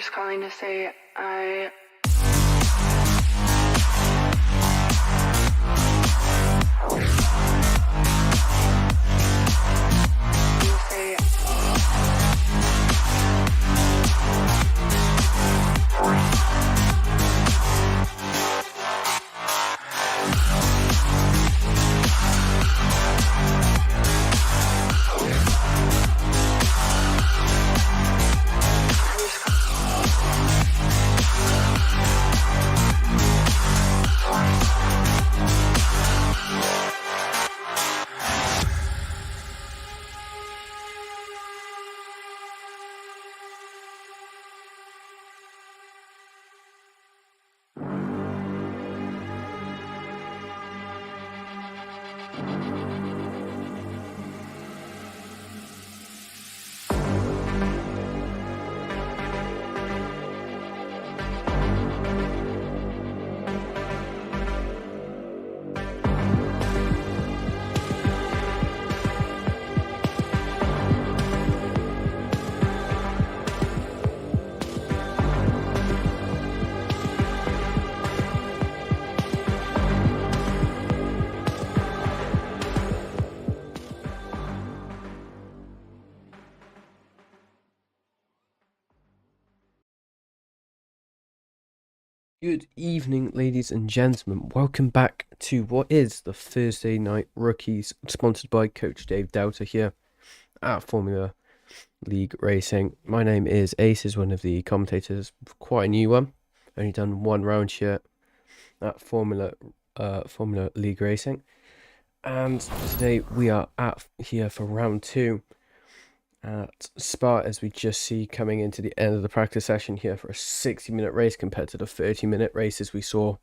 just calling to say I Good evening, ladies and gentlemen. Welcome back to what is the Thursday Night Rookies, sponsored by Coach Dave Doughter here at Formula League Racing. My name is Ace, is one of the commentators, quite a new one. Only done one round here at Formula League Racing, and today we are here for round 2 at Spa, as we just see coming into the end of the practice session here for a 60-minute race compared to the 30-minute races we saw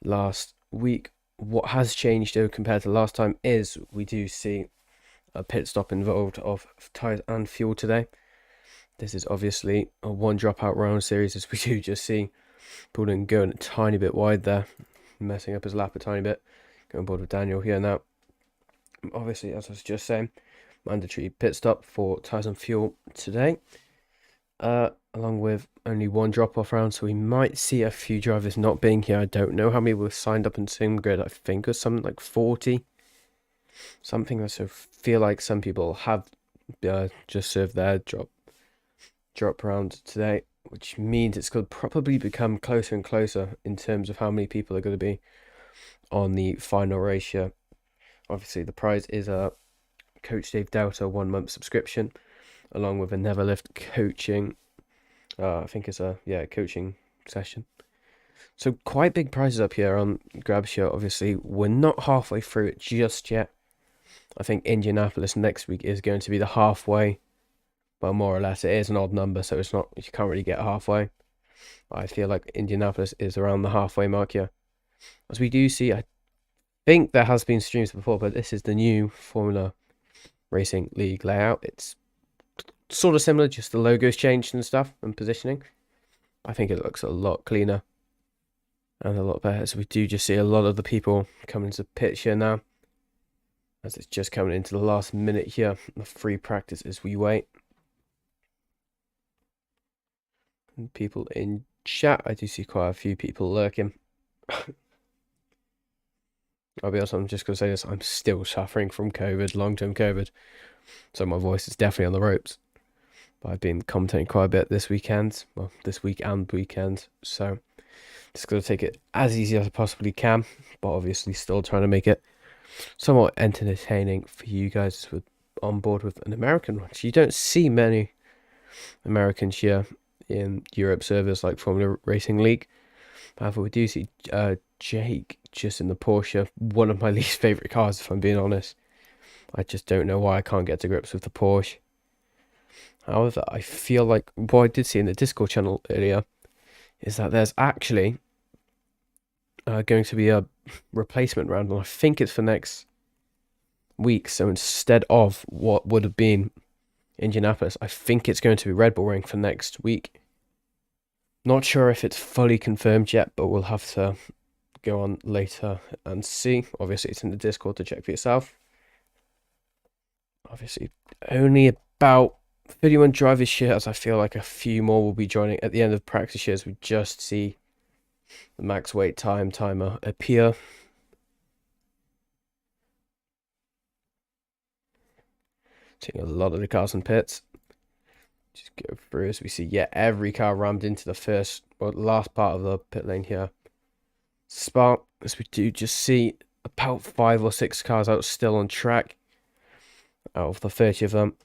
last week. What has changed though compared to last time is we do see a pit stop involved of tyres and fuel today. This is obviously a one dropout round series, as we do just see Paulin going a tiny bit wide there, messing up his lap a tiny bit. Going board with Daniel here now. Obviously, as I was just saying, mandatory pit stop for tyres and fuel today, along with only one drop-off round, so we might see a few drivers not being here. I don't know how many were signed up in SimGrid. I think it was something like 40, something. So feel like some people have just served their drop round today, which means it's going to probably become closer and closer in terms of how many people are going to be on the final race here. Obviously, the prize is a Coach Dave Doughter 1 month subscription, along with a Never Lift coaching. I think it's a coaching session. So quite big prizes up here on grabs here. Obviously, we're not halfway through it just yet. I think Indianapolis next week is going to be the halfway. Well, more or less, it is an odd number, so it's not, you can't really get halfway. I feel like Indianapolis is around the halfway mark here. As we do see, I think there has been streams before, but this is the new Formula Racing League layout. It's sort of similar, just the logos changed and stuff and positioning. I think it looks a lot cleaner and a lot better. So we do just see a lot of the people coming to pitch here now, as it's just coming into the last minute here of free practice as we wait. And people in chat, I do see quite a few people lurking. I'll be honest, I'm just going to say this, I'm still suffering from COVID, long-term COVID, so my voice is definitely on the ropes. But I've been commentating quite a bit this weekend, well, this week and weekend, so just going to take it as easy as I possibly can, but obviously still trying to make it somewhat entertaining for you guys with on board with an American one. So you don't see many Americans here in Europe servers like Formula Racing League. However, we do see Jake just in the Porsche, one of my least favourite cars, if I'm being honest. I just don't know why I can't get to grips with the Porsche. However, I feel like what I did see in the Discord channel earlier is that there's actually going to be a replacement round, and I think it's for next week. So instead of what would have been Indianapolis, I think it's going to be Red Bull Ring for next week. Not sure if it's fully confirmed yet, but we'll have to go on later and see. Obviously, it's in the Discord to check for yourself. Obviously, only about 31 drivers here, as I feel like a few more will be joining at the end of practice here as we just see the max wait time timer appear. Seeing a lot of the cars in pits. Just go through as we see, yeah, every car rammed into the last part of the pit lane here. Spark, as we do just see about 5 or 6 cars out still on track out of the 30 of them.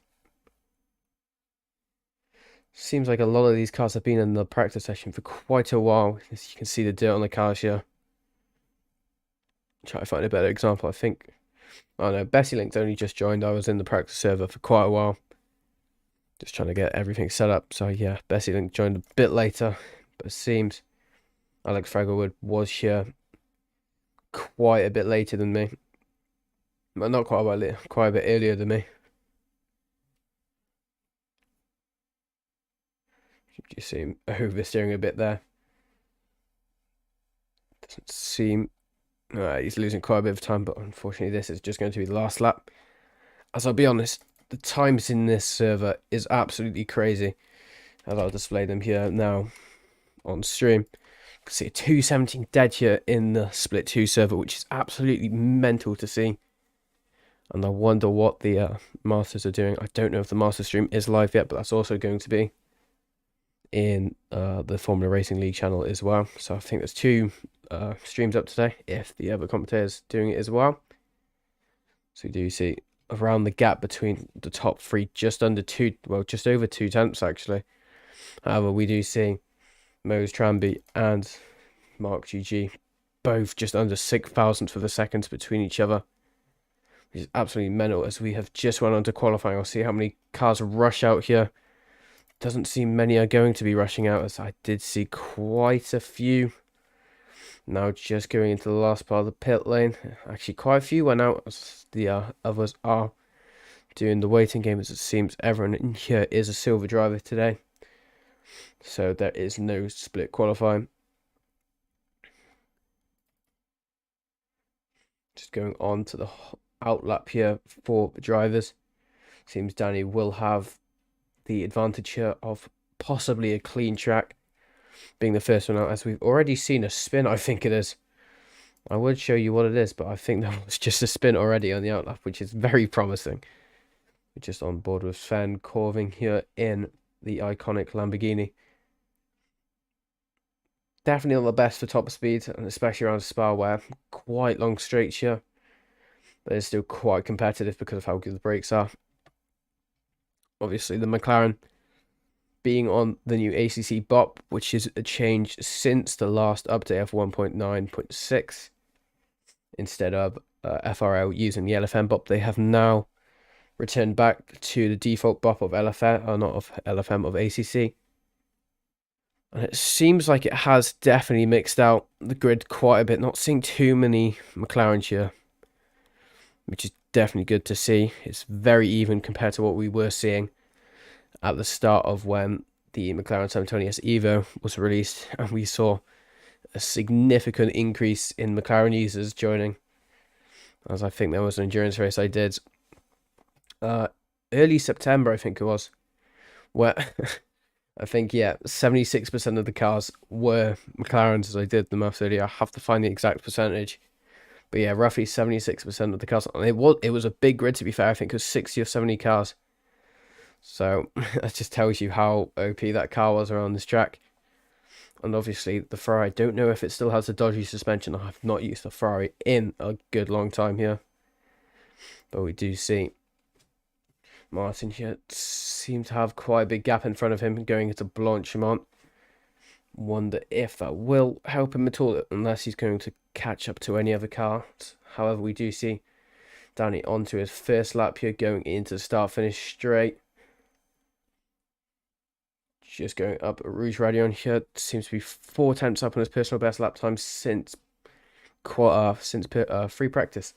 Seems like a lot of these cars have been in the practice session for quite a while. As you can see the dirt on the cars here. Try to find a better example. I think, oh no, Bessie Link's only just joined. I was in the practice server for quite a while. Just trying to get everything set up. So yeah, Bessie Link joined a bit later. But it seems Alex Fragglewood was here quite a bit later than me. But not quite a bit earlier than me. You see him oversteering a bit there. Doesn't seem... he's losing quite a bit of time, but unfortunately this is just going to be the last lap. As I'll be honest, the times in this server is absolutely crazy. As I'll display them here now on stream. You can see a 217 dead here in the Split 2 server, which is absolutely mental to see. And I wonder what the Masters are doing. I don't know if the Master stream is live yet, but that's also going to be in the Formula Racing League channel as well. So I think there's 2 streams up today, if the other commentators doing it as well. So we do see around the gap between the top 3, just over 2 tenths actually. However, we do see Mose Tranby and Mark GG both just under 6 thousandths of a second between each other. Which is absolutely mental, as we have just went on to qualifying. I'll see how many cars rush out here. Doesn't seem many are going to be rushing out, as I did see quite a few. Now just going into the last part of the pit lane. Actually, quite a few went out, as the others are doing the waiting game, as it seems everyone in here is a silver driver today. So there is no split qualifying. Just going on to the outlap here for the drivers. Seems Danny will have the advantage here of possibly a clean track, being the first one out, as we've already seen a spin. I think it is. I would show you what it is, but I think that was just a spin already on the outlap, which is very promising. We're just on board with Sven Corving here in the iconic Lamborghini. Definitely not the best for top speed, and especially around Spa, where quite long straights here. But it's still quite competitive because of how good the brakes are. Obviously, the McLaren being on the new ACC BOP, which is a change since the last update of 1.9.6. Instead of FRL using the LFM BOP, they have now returned back to the default BOP of LFM, or not of LFM, of ACC. And it seems like it has definitely mixed out the grid quite a bit. Not seeing too many McLarens here, which is definitely good to see. It's very even compared to what we were seeing at the start of when the McLaren 720S Evo was released, and we saw a significant increase in McLaren users joining, as I think there was an endurance race I did early September, I think it was, where I think, yeah, 76% of the cars were McLarens, as I did the maths earlier. I have to find the exact percentage, but yeah, roughly 76% of the cars. And it was a big grid, to be fair. I think it was 60 or 70 cars. So that just tells you how OP that car was around this track. And obviously the Ferrari, I don't know if it still has a dodgy suspension. I have not used the Ferrari in a good long time here. But we do see Martin here seems to have quite a big gap in front of him going into Blanchimont. Wonder if that will help him at all, unless he's going to catch up to any other cars. However, we do see Danny onto his first lap here, going into the start-finish straight. Just going up Rouge Radion here. Seems to be 4 tenths up on his personal best lap time since free practice.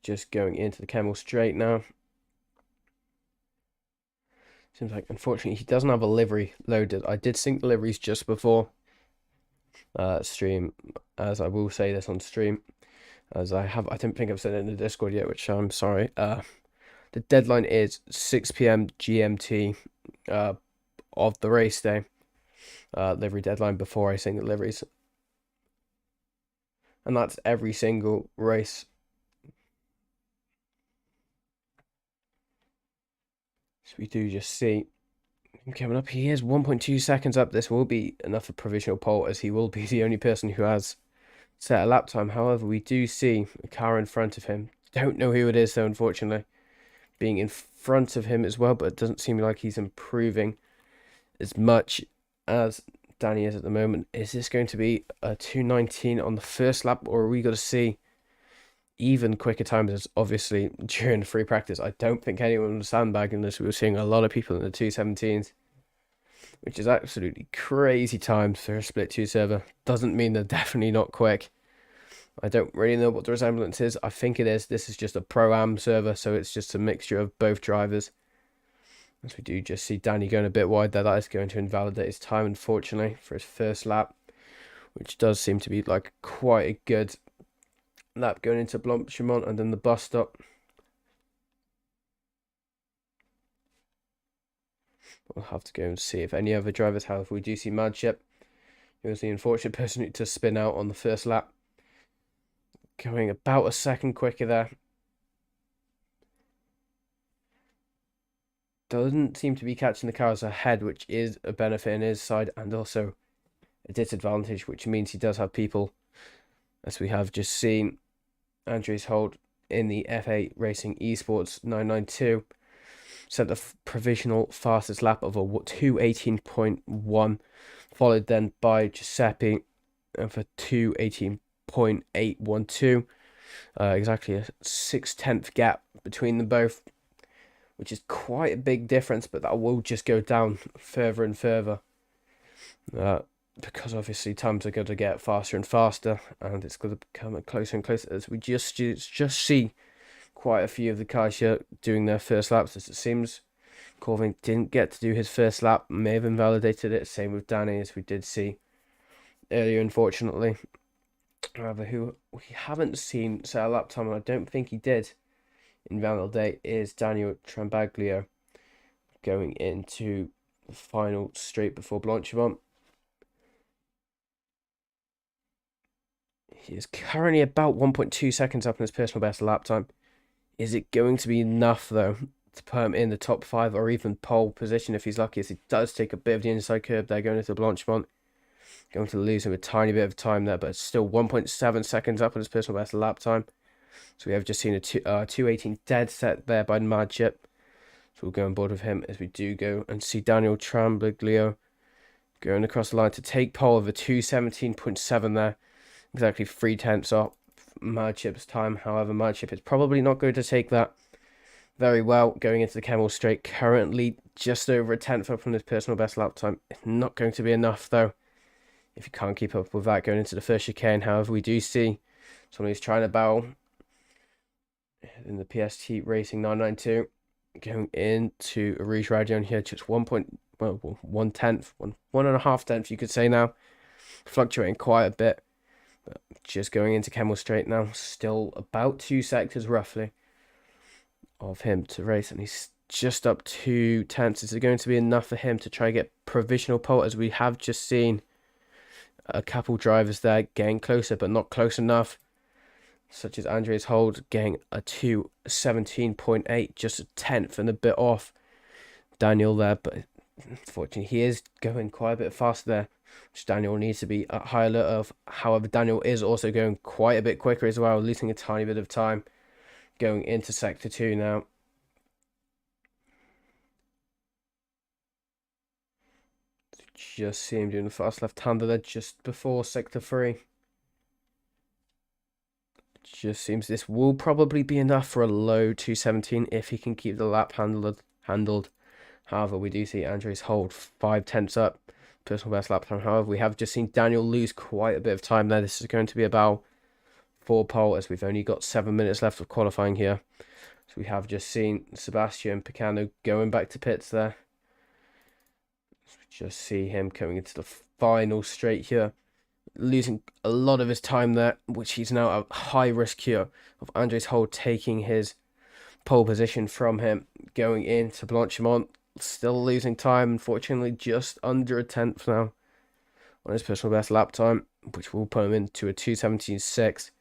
Just going into the Camel straight now. Seems like, unfortunately, he doesn't have a livery loaded. I did sync the liveries just before stream, as I will say this on stream, as I don't think I've said it in the Discord yet, which I'm sorry. The deadline is 6 p.m. GMT of the race day. Livery deadline before racing the liveries. And that's every single race. So we do just see him coming up. He is 1.2 seconds up. This will be enough for provisional pole, as he will be the only person who has set a lap time. However, we do see a car in front of him. Don't know who it is, though, unfortunately. Being in front of him as well, but it doesn't seem like he's improving as much as Danny is at the moment. Is this going to be a 2:19 on the first lap, or are we going to see even quicker times? As obviously during free practice, I don't think anyone was sandbagging this. We were seeing a lot of people in the 2:17s, which is absolutely crazy times for a split 2 server. Doesn't mean they're definitely not quick. I don't really know what the resemblance is. I think it is. This is just a Proam server, so it's just a mixture of both drivers. As we do just see Danny going a bit wide there. That is going to invalidate his time, unfortunately, for his first lap, which does seem to be like quite a good lap going into Blanchimont and then the bus stop. We'll have to go and see if any other drivers have. We do see Madship, who was the unfortunate person to spin out on the first lap, going about a second quicker there. Doesn't seem to be catching the cars ahead, which is a benefit in his side and also a disadvantage, which means he does have people, as we have just seen, Andres Holt in the FA Racing Esports 992 set the provisional fastest lap of a 2:18.1, followed then by Giuseppe for 2:18.812. Exactly a 6/10 gap between them both, which is quite a big difference, but that will just go down further and further. Because obviously times are going to get faster and faster, and it's going to become closer and closer as we just see quite a few of the cars here doing their first laps. As it seems Corvin didn't get to do his first lap, may have invalidated it. Same with Danny, as we did see earlier, unfortunately. However, who we haven't seen set a lap time, and I don't think he did invalidate, is Daniel Trambaglio, going into the final straight before Blanchimont. He is currently about 1.2 seconds up in his personal best lap time. Is it going to be enough, though, to put him in the top 5 or even pole position if he's lucky, as he does take a bit of the inside curb there going into Blanchimont? Going to lose him a tiny bit of time there, but it's still 1.7 seconds up in his personal best lap time. So we have just seen a 2:18 dead set there by Madship. So we'll go on board with him as we do go and see Daniel Trambaglio going across the line to take pole of a 2:17.7 there. Exactly 3/10 off Madship's time. However, Madship is probably not going to take that very well going into the Kemmel Straight. Currently just over a 10th up from his personal best lap time. It's not going to be enough, though, if you can't keep up with that going into the first chicane. However, we do see someone who's trying to battle in the PST Racing 992 going into a Rouge Radion here, just 1/10, you could say now, fluctuating quite a bit, but just going into Kemmel Straight now. Still about 2 sectors roughly of him to race, and he's just up 2/10. Is it going to be enough for him to try and get provisional pole, as we have just seen a couple drivers there getting closer but not close enough, such as Andres Holt getting a 2:17.8, just a 10th and a bit off Daniel there, but unfortunately he is going quite a bit faster there, which Daniel needs to be at high alert of. However, Daniel is also going quite a bit quicker as well, losing a tiny bit of time going into sector 2 now. Just see him doing the fast left-hander there just before sector 3. Just seems this will probably be enough for a low 2:17 if he can keep the lap handled. However, we do see Andres Holt 5/10 up, personal best lap time. However, we have just seen Daniel lose quite a bit of time there. This is going to be about 4 pole, as we've only got 7 minutes left of qualifying here. So we have just seen Sebastian Picano going back to pits there. So we just see him coming into the final straight here, losing a lot of his time there, which he's now at high risk here of Andres Holt taking his pole position from him going into Blanchimont. Still losing time, unfortunately, just under a tenth now on his personal best lap time, which will put him into a 2:17.6.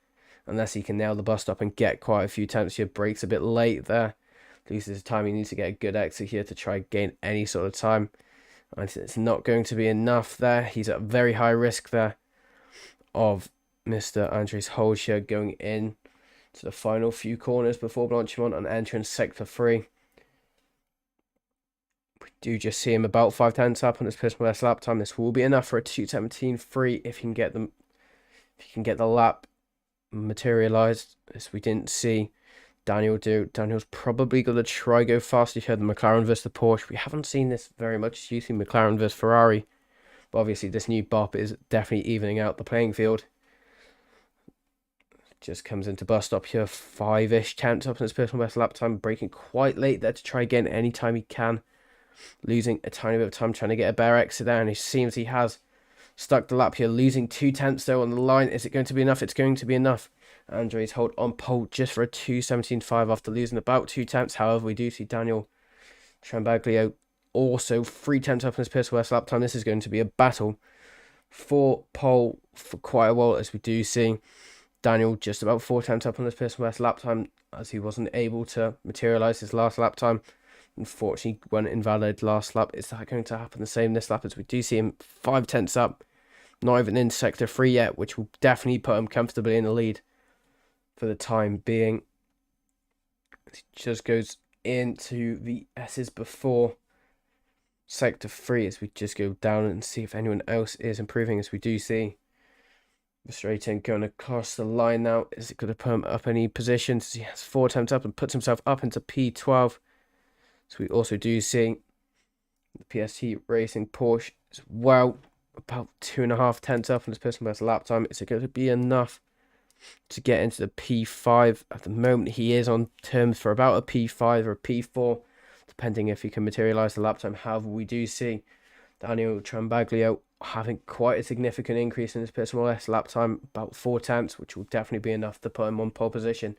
Unless he can nail the bus stop and get quite a few tenths here. Brakes a bit late there. Loses time. He needs to get a good exit here to try and gain any sort of time. And it's not going to be enough there. He's at very high risk there of Mr. Andres Holscher going in to the final few corners before Blanchimont and entering sector 3. We do just see him about 5 tenths up on his personal best lap time. This will be enough for a 2:17.3 if he can get them. If he can get the lap materialized, as we didn't see Daniel do. Daniel's probably going to try go faster here than McLaren versus the Porsche. We haven't seen this very much using McLaren versus Ferrari, but obviously this new BOP is definitely evening out the playing field. Just comes into bus stop here, 5-ish tenths up in his personal best lap time, braking quite late there to try again any time he can, losing a tiny bit of time trying to get a better exit there, and it seems he has stuck the lap here, losing 2 tenths though on the line. Is it going to be enough? It's going to be enough. Andres hold on pole just for a 2:17.5 after losing about 2 tenths. However, we do see Daniel Trambaglio also 3 tenths up in his personal best lap time. This is going to be a battle for pole for quite a while, as we do see Daniel just about 4 tenths up on his personal best lap time, as he wasn't able to materialize his last lap time. Unfortunately, went invalid last lap. Is that going to happen the same this lap, as we do see him 5 tenths up, not even in sector 3 yet, which will definitely put him comfortably in the lead for the time being. He just goes into the S's before sector 3, as we just go down and see if anyone else is improving, as we do see the straight in going across the line now. Is it going to put him up any positions? He has 4 attempts up and puts himself up into P12. So we also do see the PST Racing Porsche as well, about 2.5 tenths up on his personal best lap time. Is it going to be enough to get into the P5? At the moment, he is on terms for about a P5 or a P4, depending if he can materialize the lap time. However, we do see Daniel Trambaglio having quite a significant increase in his personal best lap time, about 4 tenths, which will definitely be enough to put him on pole position.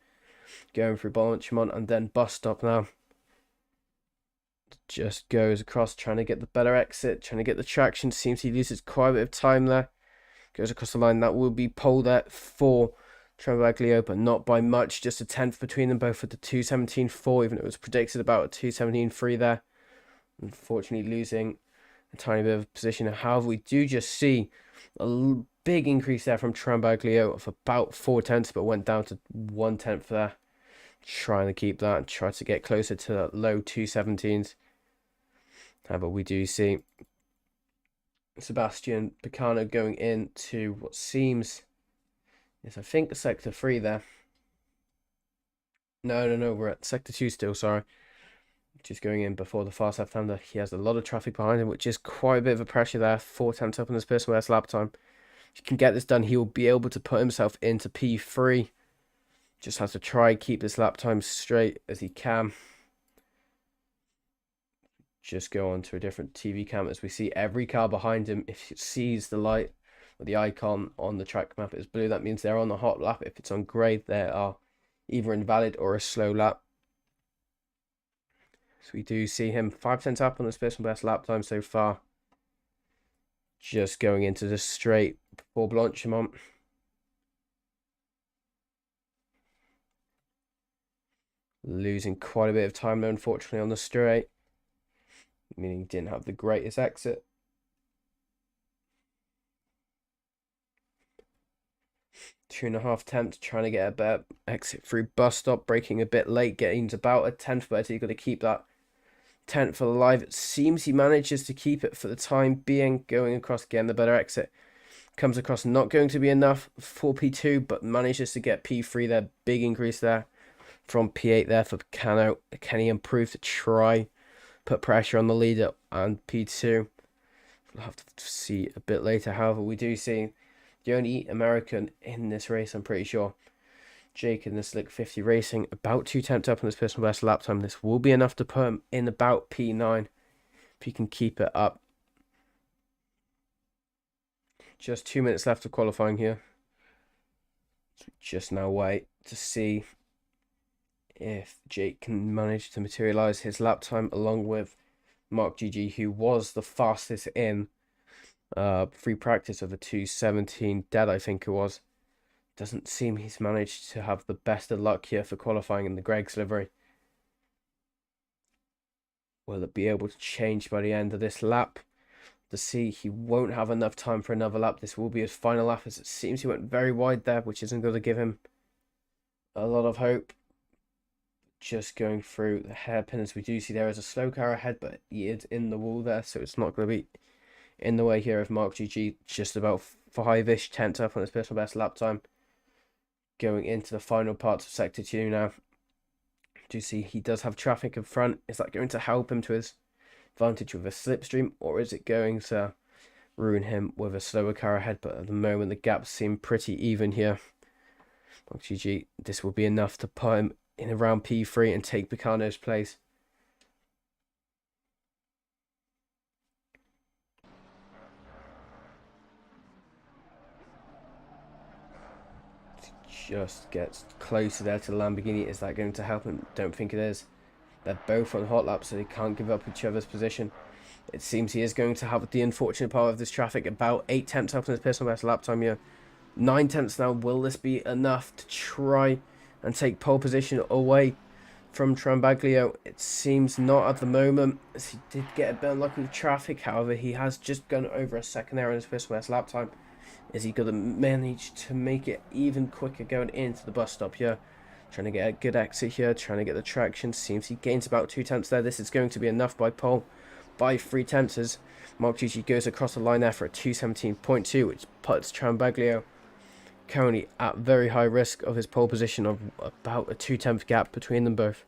Going through Blanchimont and then bus stop now. Just goes across, trying to get the better exit, trying to get the traction. Seems he loses quite a bit of time there. Goes across the line. That will be pole there for Trambaglio, but not by much. Just a tenth between them both at the 2:17.4, even though it was predicted about a 2:17.3 there. Unfortunately, losing a tiny bit of position. However, we do just see a big increase there from Trambaglio of about 4 tenths, but went down to 1 tenth there. Trying to keep that and try to get closer to the low 2:17s. However, we do see Sebastian Picano going into what seems is, I think, sector 3 there. No, we're at sector 2 still, sorry. Just going in before the fast left-hander. He has a lot of traffic behind him, which is quite a bit of a pressure there. 4 tenths up on his personal best lap time. If he can get this done, he will be able to put himself into P3. Just has to try and keep this lap time straight as he can. Just go on to a different TV cam, as we see every car behind him, if it sees the light or the icon on the track map is blue, that means they're on the hot lap. If it's on grey, they are either invalid or a slow lap. So we do see him 5 tenths up on his personal best lap time so far. Just going into the straight before Blanchimont. Losing quite a bit of time though, unfortunately, on the straight, meaning he didn't have the greatest exit. Two and a half tenths, trying to get a better exit through bus stop, braking a bit late, getting to about a tenth better. You've got to keep that tenth alive. It seems he manages to keep it for the time being, going across again, the better exit. Comes across, not going to be enough for P2, but manages to get P3 there. Big increase there from P8 there for Picano. Can he improve to try put pressure on the leader and P2? We'll have to see a bit later. However, we do see the only American in this race, I'm pretty sure, Jake in the Slick 50 Racing, about 2 tenths up on his personal best lap time. This will be enough to put him in about P9 if he can keep it up. Just 2 minutes left of qualifying here. So just now wait to see if Jake can manage to materialize his lap time along with Mark GG, who was the fastest in free practice of a 2:17 dead, I think it was. Doesn't seem he's managed to have the best of luck here for qualifying in the Greg's livery. Will it be able to change by the end of this lap? To see, he won't have enough time for another lap. This will be his final lap, as it seems he went very wide there, which isn't going to give him a lot of hope. Just going through the hairpin, as we do see there is a slow car ahead, but he is in the wall there, so it's not going to be in the way here of Mark GG. Just about 5-ish tenths up on his personal best lap time. Going into the final parts of Sector 2 now. Do you see he does have traffic in front? Is that going to help him to his advantage with a slipstream, or is it going to ruin him with a slower car ahead? But at the moment the gaps seem pretty even here. Mark GG, this will be enough to put him in around P3 and take Picano's place. Just gets closer there to the Lamborghini. Is that going to help him? Don't think it is. They're both on hot laps, so they can't give up each other's position. It seems he is going to have the unfortunate part of this traffic, about 8 tenths up on his personal best lap time here. 9 tenths now. Will this be enough to try and take pole position away from Trambaglio? It seems not at the moment, as he did get a bit unlucky with traffic. However, he has just gone over a second there on his personal best lap time. Is he going to manage to make it even quicker going into the bus stop here? Trying to get a good exit here, trying to get the traction. Seems he gains about 2 tenths there. This is going to be enough by pole by 3 tenths as Mark GG goes across the line there for a 2:17.2, which puts Trambaglio currently at very high risk of his pole position of about a 2-tenth gap between them both.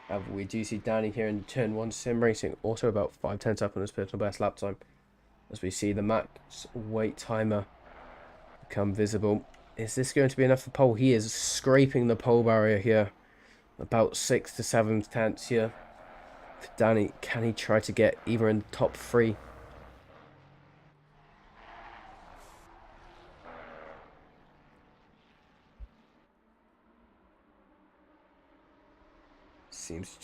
However, we do see Danny here in turn 1 sim racing, also about 5 tenths up on his personal best lap time. As we see the max weight timer become visible. Is this going to be enough for pole? He is scraping the pole barrier here. About 6 to 7 tenths here. For Danny, can he try to get either in the top 3? Seems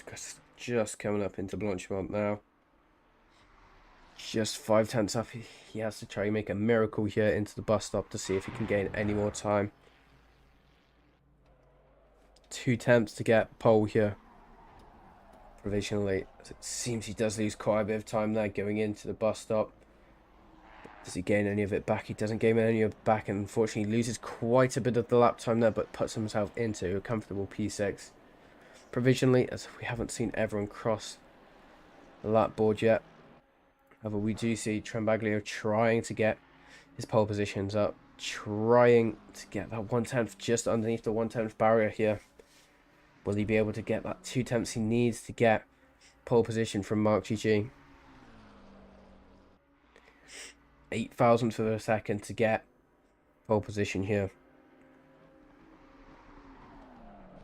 just coming up into Blanchimont now. Just 5 tenths up. He has to try and make a miracle here into the bus stop to see if he can gain any more time. 2 tenths to get pole here provisionally. It seems he does lose quite a bit of time there going into the bus stop. Does he gain any of it back? He doesn't gain any of it back, and unfortunately loses quite a bit of the lap time there, but puts himself into a comfortable P6 provisionally, as we haven't seen everyone cross the lap board yet. However, we do see Trambaglio trying to get his pole positions up, trying to get that 1 tenth just underneath the 1 tenth barrier here. Will he be able to get that 2 tenths he needs to get pole position from Mark GG? 8 thousandths of a second to get pole position here.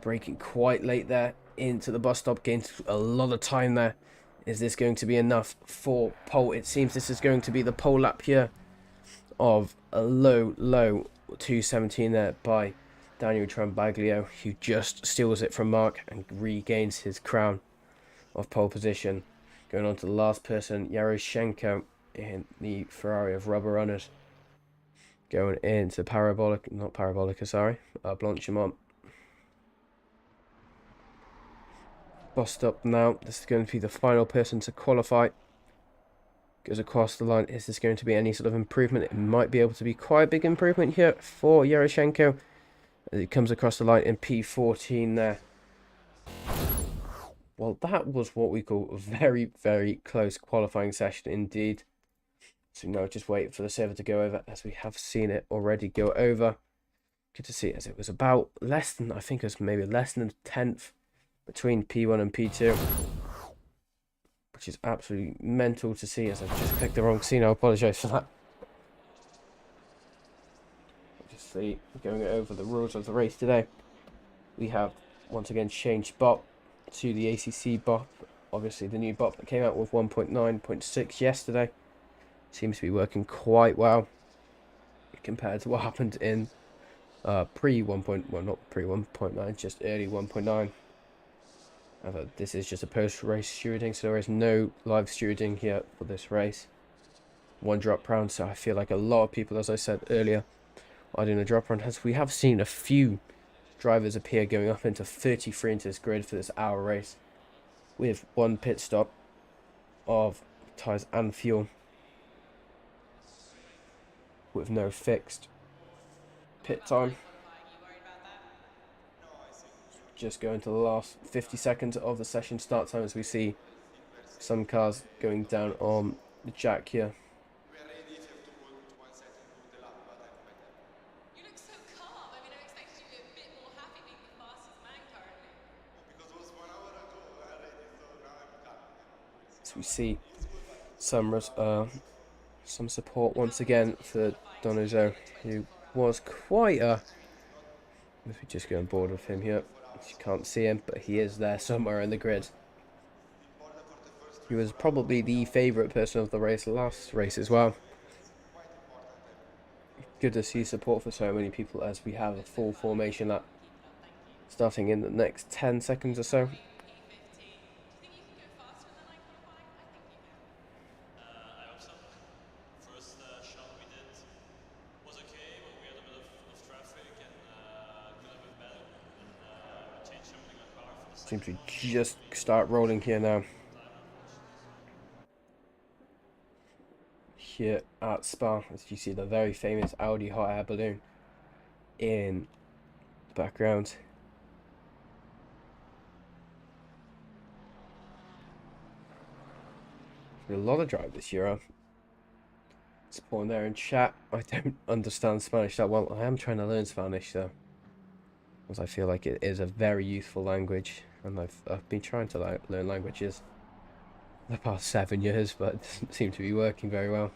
Braking quite late there into the bus stop, gains a lot of time there. Is this going to be enough for pole? It seems this is going to be the pole lap here of a low 2:17 there by Daniel Trambaglio, who just steals it from Mark and regains his crown of pole position. Going on to the last person, Yaroshenko in the Ferrari of rubber runners. Going into Blanchimont. Bus stop now. This is going to be the final person to qualify. Goes across the line. Is this going to be any sort of improvement? It might be able to be quite a big improvement here for Yaroshenko. As he comes across the line in P14 there. Well, that was what we call a very, very close qualifying session indeed. So now just wait for the server to go over, as we have seen it already go over. Good to see, as it was about less than, I think it was maybe less than a tenth between P1 and P2. Which is absolutely mental to see, as I've just clicked the wrong scene. I apologise for that. Obviously, going over the rules of the race today. We have once again changed BOP to the ACC BOP. Obviously, the new BOP that came out with 1.9.6 yesterday seems to be working quite well compared to what happened in pre 1. Well, not pre 1.9, just early 1.9. This is just a post-race stewarding, so there is no live stewarding here for this race. One drop round, so I feel like a lot of people, as I said earlier, are doing a drop round. As we have seen a few drivers appear going up into 33 into this grid for this hour race, with one pit stop of tyres and fuel, with no fixed pit time. Just go into the last 50 seconds of the session start time as we see some cars going down on the jack here. So we see some support once again for Donozo, who was quite a... If we just go on board with him here, you can't see him, but he is there somewhere in the grid. He was probably the favourite person of the race last race as well. Good to see support for so many people as we have a full formation lap starting in the next 10 seconds or so. Seems to just start rolling here now. Here at Spa, as you see the very famous Audi hot air balloon in the background. A lot of drivers here. Supporting there in chat. I don't understand Spanish that well. I am trying to learn Spanish though, as I feel like it is a very useful language, and I've been trying to learn languages the past 7 years, but it doesn't seem to be working very well.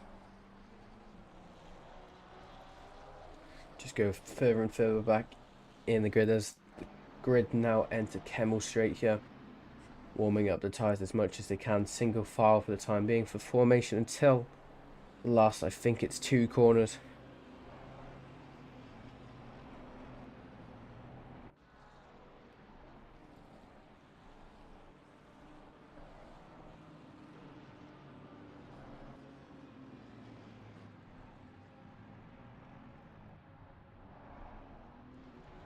Just go further and further back in the grid as the grid now enter Kemmel Straight here, warming up the tyres as much as they can, single file for the time being for formation until the last, I think it's 2 corners.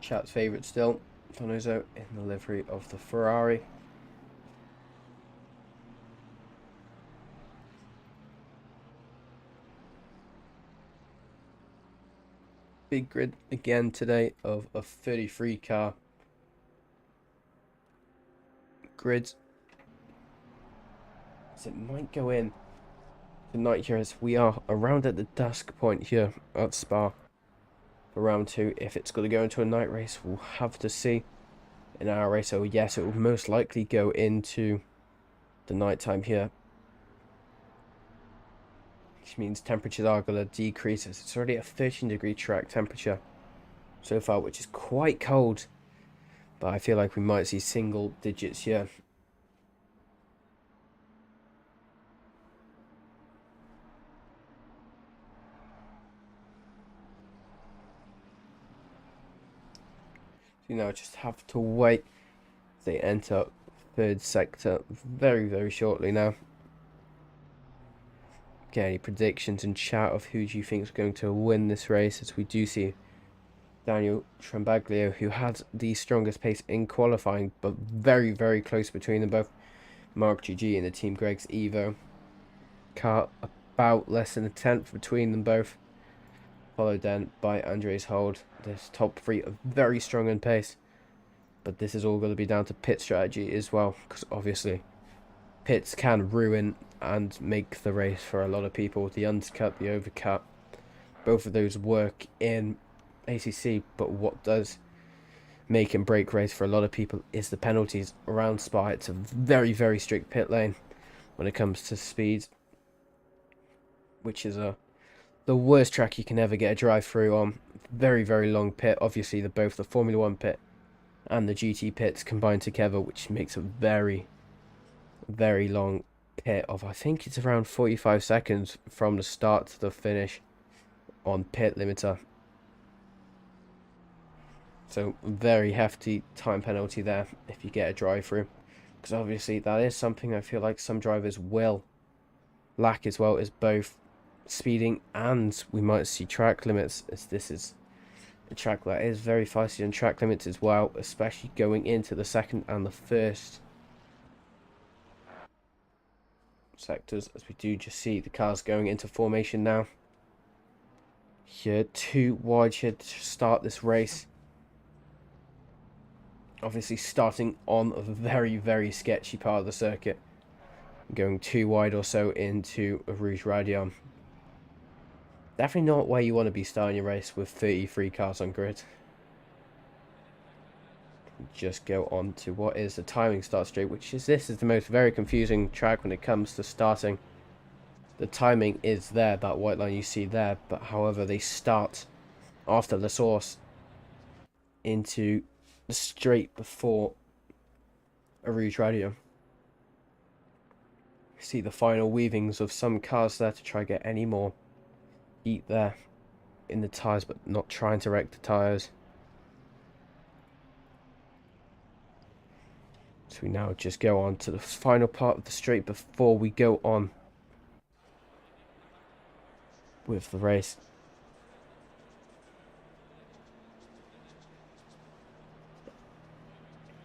Chat's favourite still, Donozo in the livery of the Ferrari. Big grid again today of a 33 car grid. So it might go in tonight here as we are around at the dusk point here at Spa for round 2. If it's going to go into a night race, we'll have to see. In our race, so yes, it will most likely go into the night time here, which means temperatures are going to decrease as it's already a 13-degree track temperature so far, which is quite cold, but I feel like we might see single digits here. So now just have to wait. They enter third sector very, very shortly now. Get any predictions in chat of who do you think is going to win this race, as we do see Daniel Trambaglio, who had the strongest pace in qualifying, but very, very close between them both. Mark GG in the Team Greg's Evo car, about less than a tenth between them both. Followed then by Andres Hold. This top 3 are very strong in pace, but this is all going to be down to pit strategy as well, because obviously pits can ruin and make the race for a lot of people. The undercut, the overcut, both of those work in ACC, but what does make and break race for a lot of people is the penalties around Spa. It's a very, very strict pit lane when it comes to speed, which is the worst track you can ever get a drive through on. Very, very long pit. Obviously, both the Formula 1 pit and the GT pits combined together, which makes a very, very long pit of, I think it's around 45 seconds from the start to the finish on pit limiter. So very hefty time penalty there if you get a drive through, because obviously that is something I feel like some drivers will lack as well, as both speeding and we might see track limits, as this is a track that is very feisty on track limits as well, especially going into the second and the first sectors, as we do just see the cars going into formation now. Here, too wide here to start this race. Obviously starting on a very, very sketchy part of the circuit. Going too wide or so into a Rouge Radion. Definitely not where you want to be starting your race with 33 cars on grid. Just go on to what is the timing start straight, which is this is the most very confusing track when it comes to starting. The timing is there, that white line you see there, but however they start after the source into the straight before a Rouge Radio. See the final weavings of some cars there to try to get any more heat there in the tyres, but not trying to wreck the tyres. So we now just go on to the final part of the straight before we go on with the race.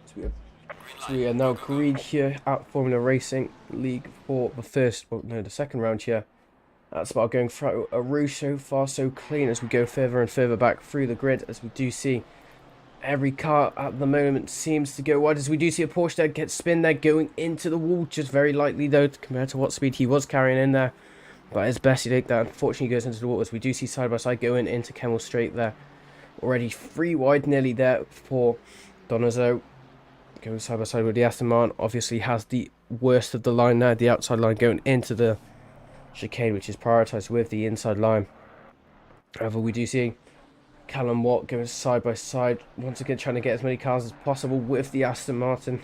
So we are now green here at Formula Racing League for the second round here. That's about going through a Rouge so far, so clean as we go further and further back through the grid, as we do see every car at the moment seems to go wide, as we do see a Porsche there get spin there going into the wall, just very lightly though compared to what speed he was carrying in there. But his best that unfortunately goes into the wall, as we do see side by side going into Kemmel Straight there. Already 3 wide nearly there for Donazo. Going side by side with the Aston Martin. Obviously has the worst of the line now, the outside line going into the chicane, which is prioritised with the inside line. However, we do see Callum Watt going side by side, once again trying to get as many cars as possible with the Aston Martin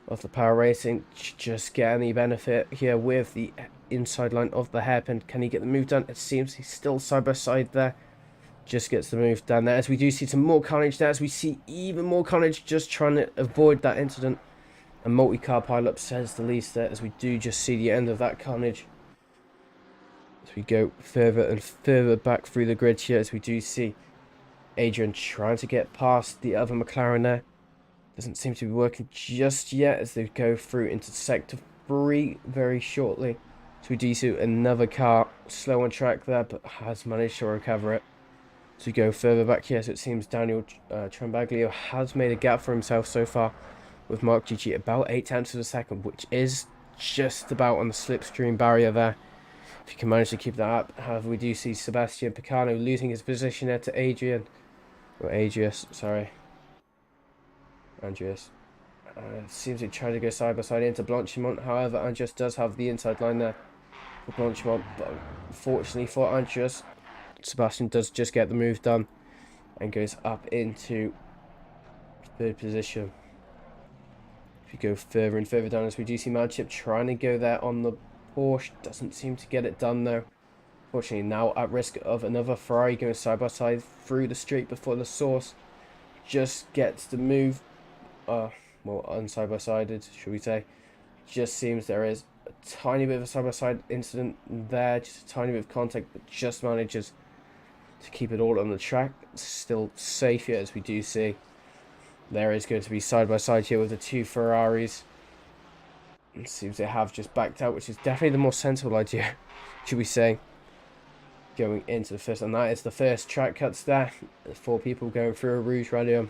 of the Power Racing. Just get any benefit here with the inside line of the hairpin. Can he get the move done? It seems he's still side by side there. Just gets the move done there, as we do see some more carnage there, as we see even more carnage, just trying to avoid that incident. A multi-car pile-up says the least there, as we do just see the end of that carnage. As we go further and further back through the grid here, as we do see Adrian trying to get past the other McLaren there. Doesn't seem to be working just yet, as they go through into sector 3 very shortly. So we do see another car slow on track there, but has managed to recover it. So we go further back here, so it seems Daniel Trambaglio has made a gap for himself so far with Mark GG about 8 tenths of a second, which is just about on the slipstream barrier there. If you can manage to keep that up. However, we do see Sebastian Picano losing his position there to Andreas. Seems to try to go side by side into Blanchimont. However, Andreas does have the inside line there for Blanchimont, but unfortunately for Andreas, Sebastian does just get the move done and goes up into 3rd position. If you go further and further down, as we do see Manship trying to go there on the Porsche, doesn't seem to get it done though. Fortunately, now at risk of another Ferrari going side by side through the straight before the source, just gets the move, well, unside by sided, should we say. Just seems there is a tiny bit of a side by side incident there, just a tiny bit of contact, but just manages to keep it all on the track. Still safe here, as we do see there is going to be side by side here with the 2 Ferraris. It seems they have just backed out, which is definitely the more sensible idea, should we say, going into the first. And that is the first track cuts there. 4 people going through a Rouge Radio.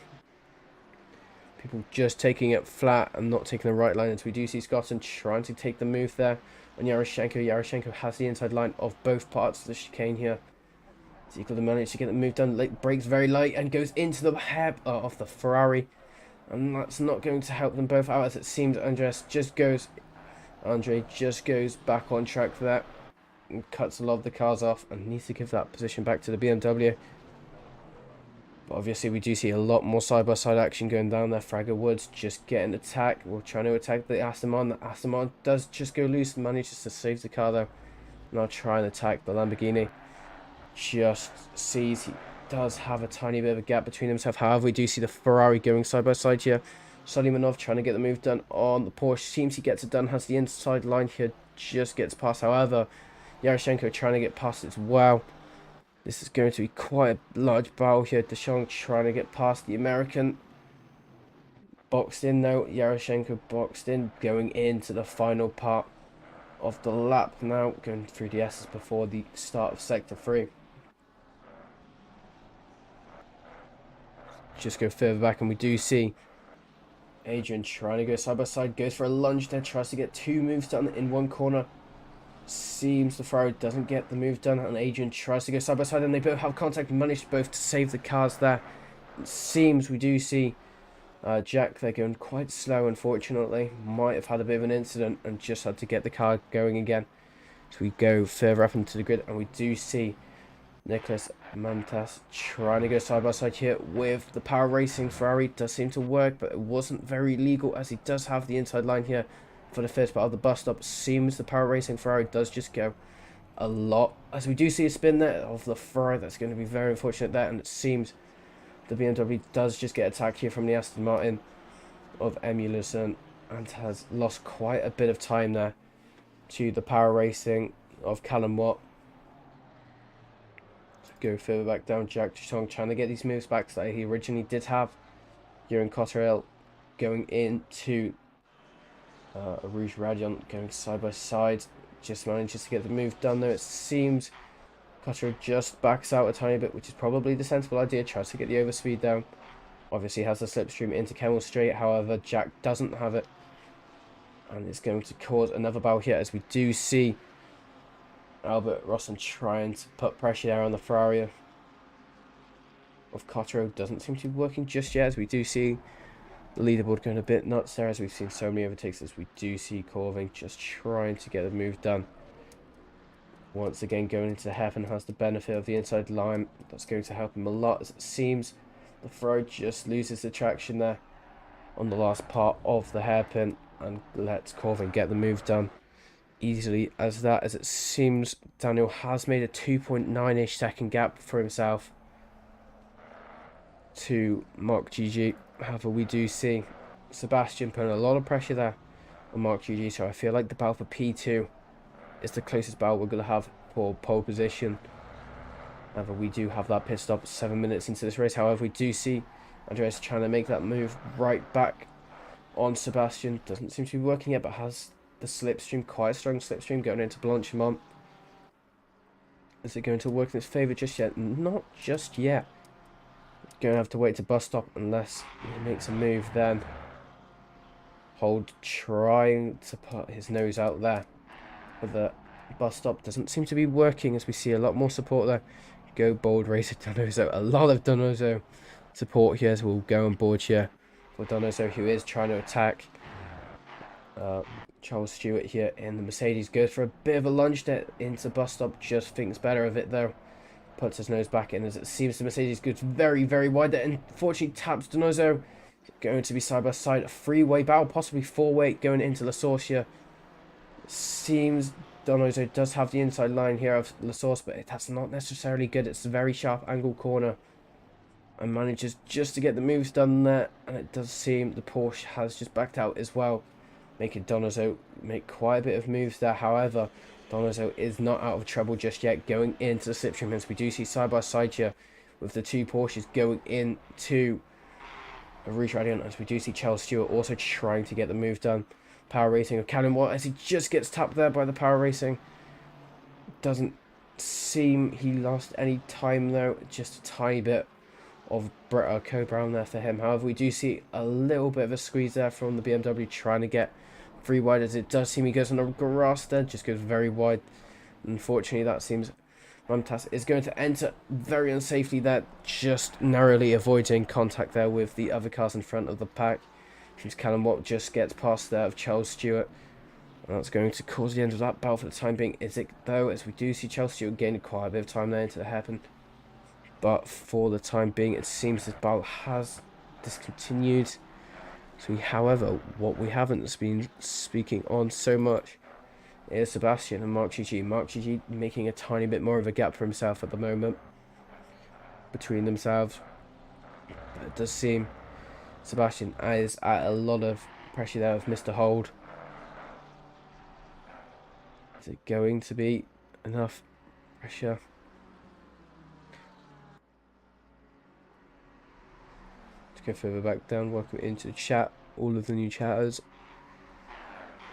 People just taking it flat and not taking the right line, as we do see Scotland trying to take the move there on Yaroshenko. Yaroshenko has the inside line of both parts of the chicane here. So equal to manage to get the move done. Brakes very light and goes into the hair of the Ferrari. And that's not going to help them both out, as it seems Andre just goes back on track for that and cuts a lot of the cars off and needs to give that position back to the BMW. But obviously we do see a lot more side-by-side action going down there. Fragger Woods just getting attacked. We're trying to attack the Aston Martin. The Aston Martin does just go loose and manages to save the car though. Now try and attack the Lamborghini. Just sees does have a tiny bit of a gap between themselves. However, we do see the Ferrari going side by side here. Suleimanov trying to get the move done on the Porsche. Seems he gets it done, has the inside line here, just gets past. However, Yaroshenko trying to get past as well. This is going to be quite a large battle here. Deschamps trying to get past the American. Boxed in though. Yaroshenko boxed in, going into the final part of the lap now. Going through the S's before the start of Sector 3. Just go further back and we do see Adrian trying to go side by side. Goes for a lunge there. Tries to get two moves done in one corner. Seems the Ferrari doesn't get the move done, and Adrian tries to go side by side, and they both have contact. Managed both to save the cars there. It seems we do see Jack, they're going quite slow, unfortunately. Might have had a bit of an incident and just had to get the car going again. So we go further up into the grid, and we do see Nicholas Mantas trying to go side by side here with the Power Racing Ferrari. Does seem to work, but it wasn't very legal, as he does have the inside line here for the first part of the bus stop. Seems the Power Racing Ferrari does just go a lot, as we do see a spin there of the Ferrari. That's going to be very unfortunate there, and it seems the BMW does just get attacked here from the Aston Martin of Emulison, and has lost quite a bit of time there to the Power Racing of Callum Watt. So go further back down, Jack Duchong trying to get these moves back that he originally did have. Ewan Cotterell going into Rouge Radiant, going side by side, just manages to get the move done there. It seems Cotterell just backs out a tiny bit, which is probably the sensible idea. Tries to get the overspeed down. Obviously has the slipstream into Kemmel Straight. However, Jack doesn't have it, and it's going to cause another battle here, as we do see Albert Rossen trying to put pressure there on the Ferrari of Cotterell. Doesn't seem to be working just yet, as we do see the leaderboard going a bit nuts there, as we've seen so many overtakes. As we do see Corvin just trying to get the move done. Once again, going into the hairpin has the benefit of the inside line. That's going to help him a lot, as it seems the Ferrari just loses the traction there on the last part of the hairpin, and lets Corvin get the move done easily as that, as it seems Daniel has made a 2.9-ish second gap for himself to Mark GG. However, we do see Sebastian putting a lot of pressure there on Mark GG, so I feel like the battle for P2 is the closest battle we're going to have for pole position. However, we do have that pit stop 7 minutes into this race. However, we do see Andreas trying to make that move right back on Sebastian. Doesn't seem to be working yet, but has the slipstream, quite a strong slipstream going into Blanchimont. Is it going to work in his favour just yet? Not just yet. Going to have to wait to bus stop unless he makes a move then. Hold trying to put his nose out there for the bus stop. Doesn't seem to be working, as we see a lot more support there. Go bold racer Donoso. A lot of Donoso support here, so we'll go on board here for Donoso, who is trying to attack Charles Stewart here in the Mercedes. Goes for a bit of a lunge there into bus stop. Just thinks better of it though. Puts his nose back in, as it seems the Mercedes goes very, very wide there. Unfortunately taps Donoso. Going to be side by side. A three-way battle, possibly four-way, going into La Source here. Seems Donoso does have the inside line here of La Source, but that's not necessarily good. It's a very sharp angle corner, and manages just to get the moves done there. And it does seem the Porsche has just backed out as well, making Donoso make quite a bit of moves there. However, Donoso is not out of trouble just yet, going into the slipstream, as we do see side by side here with the two Porsches going into a Rouge Radiant, as we do see Charles Stewart also trying to get the move done. Power Racing of Callum Watt, as he just gets tapped there by the Power Racing. Doesn't seem he lost any time though, just a tiny bit of co-brown there for him. However, we do see a little bit of a squeeze there from the BMW trying to get free wide, as it does seem he goes on the grass there, just goes very wide. Unfortunately, that seems Ramtas is going to enter very unsafely there, just narrowly avoiding contact there with the other cars in front of the pack. Seems Callum Watt just gets past there of Charles Stewart, and that's going to cause the end of that battle for the time being. Is it though, as we do see Charles Stewart gaining quite a bit of time there into the hairpin, but for the time being it seems this battle has discontinued. So however, what we haven't been speaking on so much is Sebastian and Mark GG. Mark GG making a tiny bit more of a gap for himself at the moment, between themselves. But it does seem Sebastian is at a lot of pressure there with Mr. Hold. Is it going to be enough pressure? Let's go further back down. Welcome into the chat, all of the new chatters.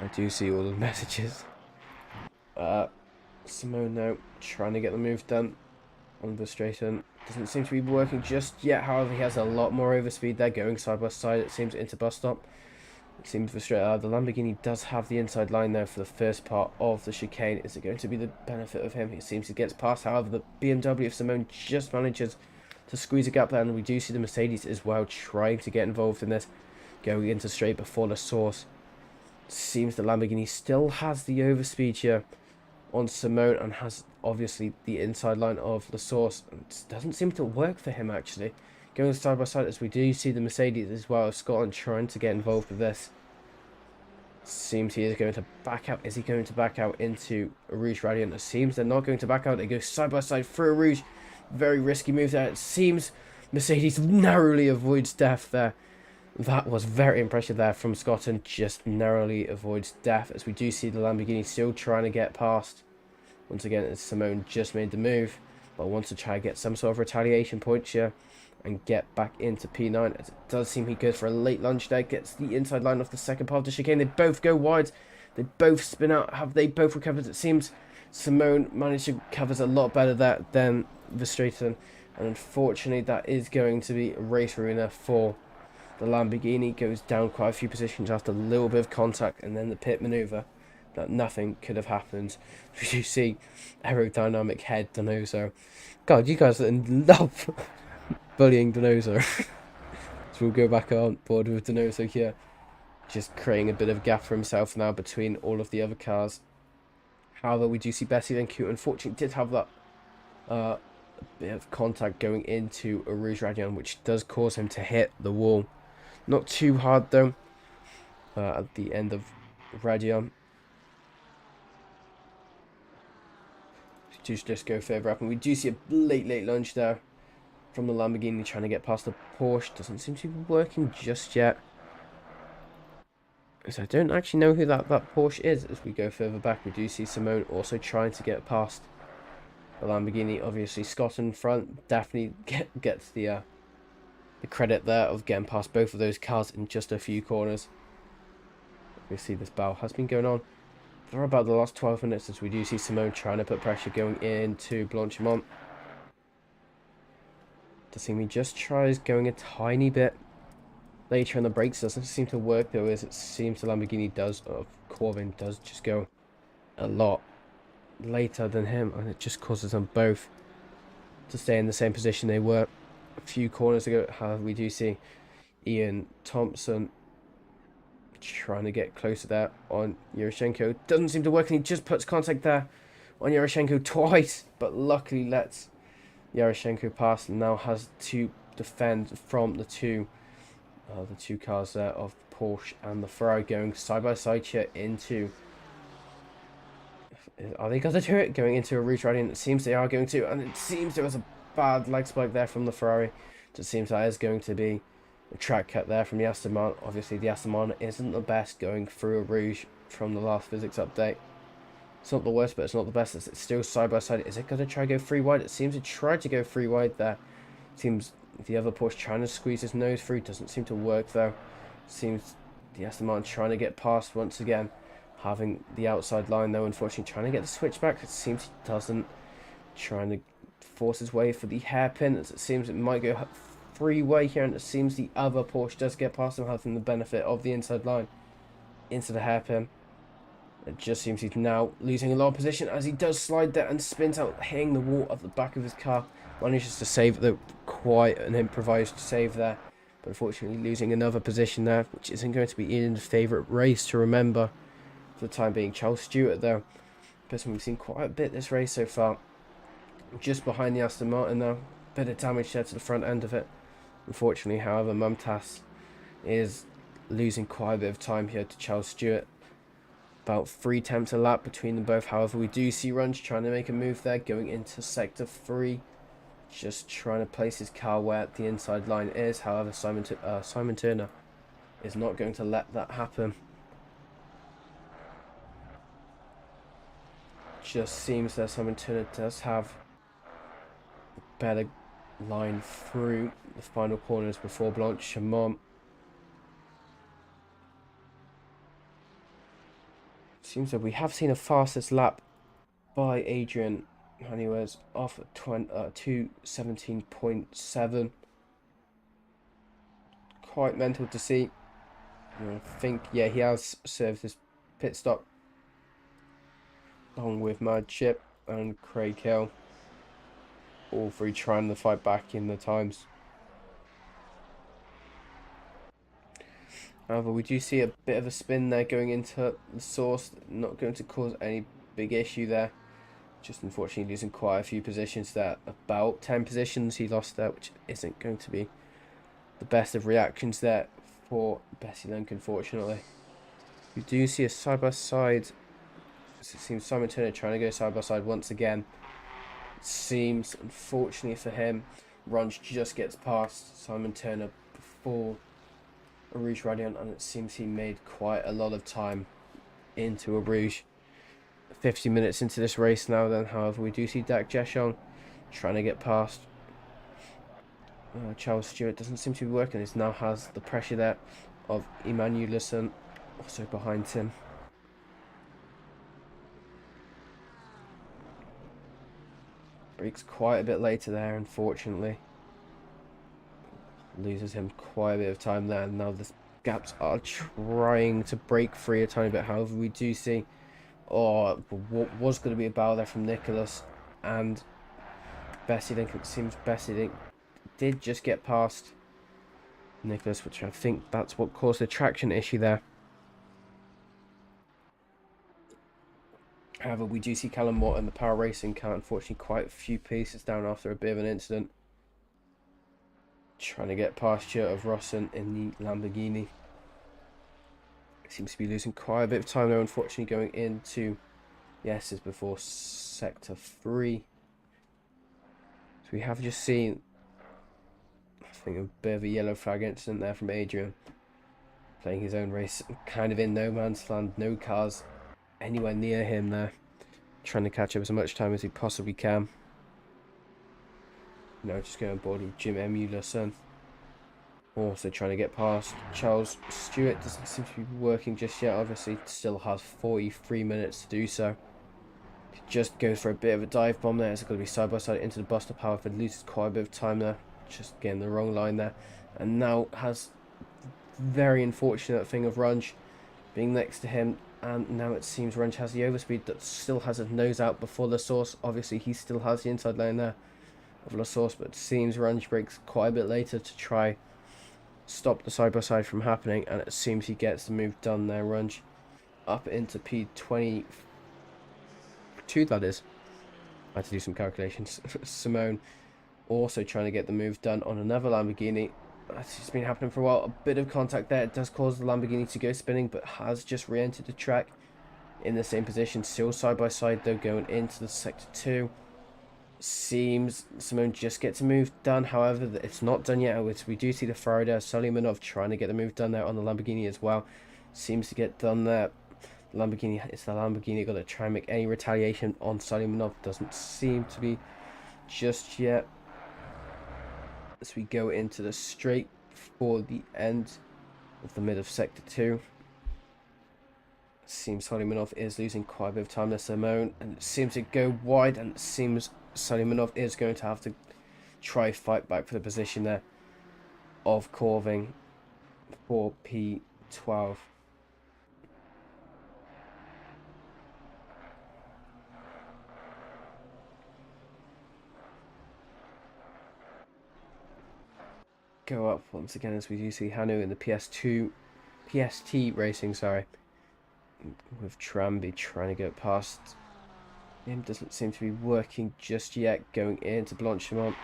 I do see all the messages. Simone now trying to get the move done on the straight end. Doesn't seem to be working just yet. However, he has a lot more overspeed there, going side by side. It seems into bus stop. It seems for straight out. The Lamborghini does have the inside line there for the first part of the chicane. Is it going to be the benefit of him? It seems he gets past. However, the BMW of Simone just manages to squeeze a gap there, and we do see the Mercedes as well trying to get involved in this, going into straight before the source. Seems the Lamborghini still has the overspeed here on Simone and has obviously the inside line of the source. It doesn't seem to work for him actually. Going side by side as we do see the Mercedes as well of Scotland trying to get involved with this. Seems he is going to back out. Is he going to back out into a Rouge Radiant? It seems they're not going to back out. They go side by side through a Rouge. Very risky move there. It seems Mercedes narrowly avoids death there. That was very impressive there from Scotland. Just narrowly avoids death as we do see the Lamborghini still trying to get past. Once again, as Simone just made the move, but wants to try to get some sort of retaliation points here and get back into P9. As it does seem he goes for a late lunge there, gets the inside line off the second part of the chicane. They both go wide. They both spin out. Have they both recovered? It seems Simone managed to covers a lot better there than Verstraeten. And unfortunately, that is going to be a race ruiner for the Lamborghini. Goes down quite a few positions after a little bit of contact and then the pit maneuver. That nothing could have happened. You see aerodynamic head Donoso. God, you guys are in love bullying Donoso. So we'll go back on board with Donoso here. Just creating a bit of a gap for himself now between all of the other cars. However, we do see Bessie then Q. Unfortunately, did have that bit of contact going into a Rouge Radiant, which does cause him to hit the wall. Not too hard though. At the end of Radiant. To just go further up, and we do see a late lunge there from the Lamborghini trying to get past the Porsche. Doesn't seem to be working just yet, so I don't actually know who that Porsche is. As we go further back, we do see Simone also trying to get past the Lamborghini. Obviously Scott in front definitely gets the credit there of getting past both of those cars in just a few corners. We see this battle has been going on for about the last 12 minutes as we do see Simone trying to put pressure going into Blanchimont. Tassimi just tries going a tiny bit later on the brakes. Doesn't seem to work though, as it seems the Lamborghini does, or Corbin does, just go a lot later than him, and it just causes them both to stay in the same position they were a few corners ago. However, we do see Ian Thompson trying to get closer there on Yaroshenko. Doesn't seem to work, and he just puts contact there on Yaroshenko twice, but luckily lets Yaroshenko pass and now has to defend from the two cars there of the Porsche and the Ferrari going side by side here into... Are they going to do it? Going into a Rouge Radiant? It seems they are going to, and it seems there was a bad leg spike there from the Ferrari. It seems that is going to be a track cut there from the Aston Martin. Obviously, the Aston Martin isn't the best going through a Rouge from the last physics update. It's not the worst, but it's not the best. It's still side by side. Is it going to try to go free wide? It seems it tried to go free wide there. Seems the other Porsche trying to squeeze his nose through. Doesn't seem to work though. Seems the Aston Martin trying to get past once again. Having the outside line though, unfortunately trying to get the switch back. It seems he doesn't. Trying to force his way for the hairpin, as it seems it might go freeway here, and it seems the other Porsche does get past him, having the benefit of the inside line into the hairpin. It just seems he's now losing a lot of position as he does slide there and spins out, hitting the wall at the back of his car. Manages to save the quite an improvised save there, but unfortunately losing another position there, which isn't going to be Ian's favourite race to remember for the time being. Charles Stewart though, person we've seen quite a bit this race so far, just behind the Aston Martin now. Bit of damage there to the front end of it. Unfortunately, however, Mumtaz is losing quite a bit of time here to Charles Stewart. About 3 attempts a lap between them both. However, we do see Runge trying to make a move there, going into sector 3. Just trying to place his car where the inside line is. However, Simon Turner is not going to let that happen. Just seems that Simon Turner does have a better line through the final corners before Blanchimont. Seems that we have seen a fastest lap by Adrian, and he was off at 2:17.7. Quite mental to see. I think, yeah, he has served his pit stop along with Mad Chip and Craig Hill, all three trying to fight back in the times. However, we do see a bit of a spin there going into the source, not going to cause any big issue there. Just unfortunately losing quite a few positions there, about 10 positions he lost there, which isn't going to be the best of reactions there for Bessie Link, unfortunately. We do see a side-by-side. It seems Simon Turner trying to go side-by-side once again. It seems, unfortunately for him, Runge just gets past Simon Turner before a Rouge Radiant, and it seems he made quite a lot of time into a Rouge. 50 minutes into this race now then, however, we do see Dak Jeshon trying to get past Charles Stewart. Doesn't seem to be working. He now has the pressure there of Emanuelson also behind him. Breaks quite a bit later there, unfortunately. Loses him quite a bit of time there. Now the gaps are trying to break free a tiny bit. However, we do see what was going to be a battle there from Nicholas and Bessie Link. It seems Bessie Link did just get past Nicholas, which I think that's what caused the traction issue there. However, we do see Callum Moore and the Power Racing car, unfortunately, quite a few pieces down after a bit of an incident. Trying to get past Stuart of Rossen in the Lamborghini. Seems to be losing quite a bit of time there, unfortunately, going into the S's before Sector 3. So we have just seen, I think, a bit of a yellow flag incident there from Adrian. Playing his own race, kind of in no man's land, no cars anywhere near him there. Trying to catch up as much time as he possibly can. Now just going on board with Jim Emulerson. Also trying to get past Charles Stewart. Doesn't seem to be working just yet. Obviously still has 43 minutes to do so. Just goes for a bit of a dive bomb there. It's going to be side by side into the bus stop. However, loses quite a bit of time there. Just getting the wrong line there. And now has very unfortunate thing of Runge being next to him. And now it seems Runge has the overspeed that still has a nose out before the source. Obviously he still has the inside lane there of La Source, but it seems Runge breaks quite a bit later to try stop the side-by-side from happening, and it seems he gets the move done there. Runge up into P22, that is. I had to do some calculations. Simone also trying to get the move done on another Lamborghini. It's been happening for a while. A bit of contact there. It does cause the Lamborghini to go spinning, but has just re-entered the track in the same position. Still side-by-side, though, going into the Sector 2. Seems Simone just gets a move done. However, it's not done yet. We do see the Florida Suleimanov trying to get the move done there on the Lamborghini as well. Seems to get done there. It's the Lamborghini got to try and make any retaliation on Suleimanov. Doesn't seem to be just yet. As we go into the straight for the end of the mid of Sector 2. Seems Suleimanov is losing quite a bit of time there, Simone, and it seems to go wide, and it seems Suleimanov is going to have to try fight back for the position there of Corving for P12. Go up once again as we do see Hanu in the PST racing, sorry, with Tramby trying to go past him. Doesn't seem to be working just yet, going into Blanchimont.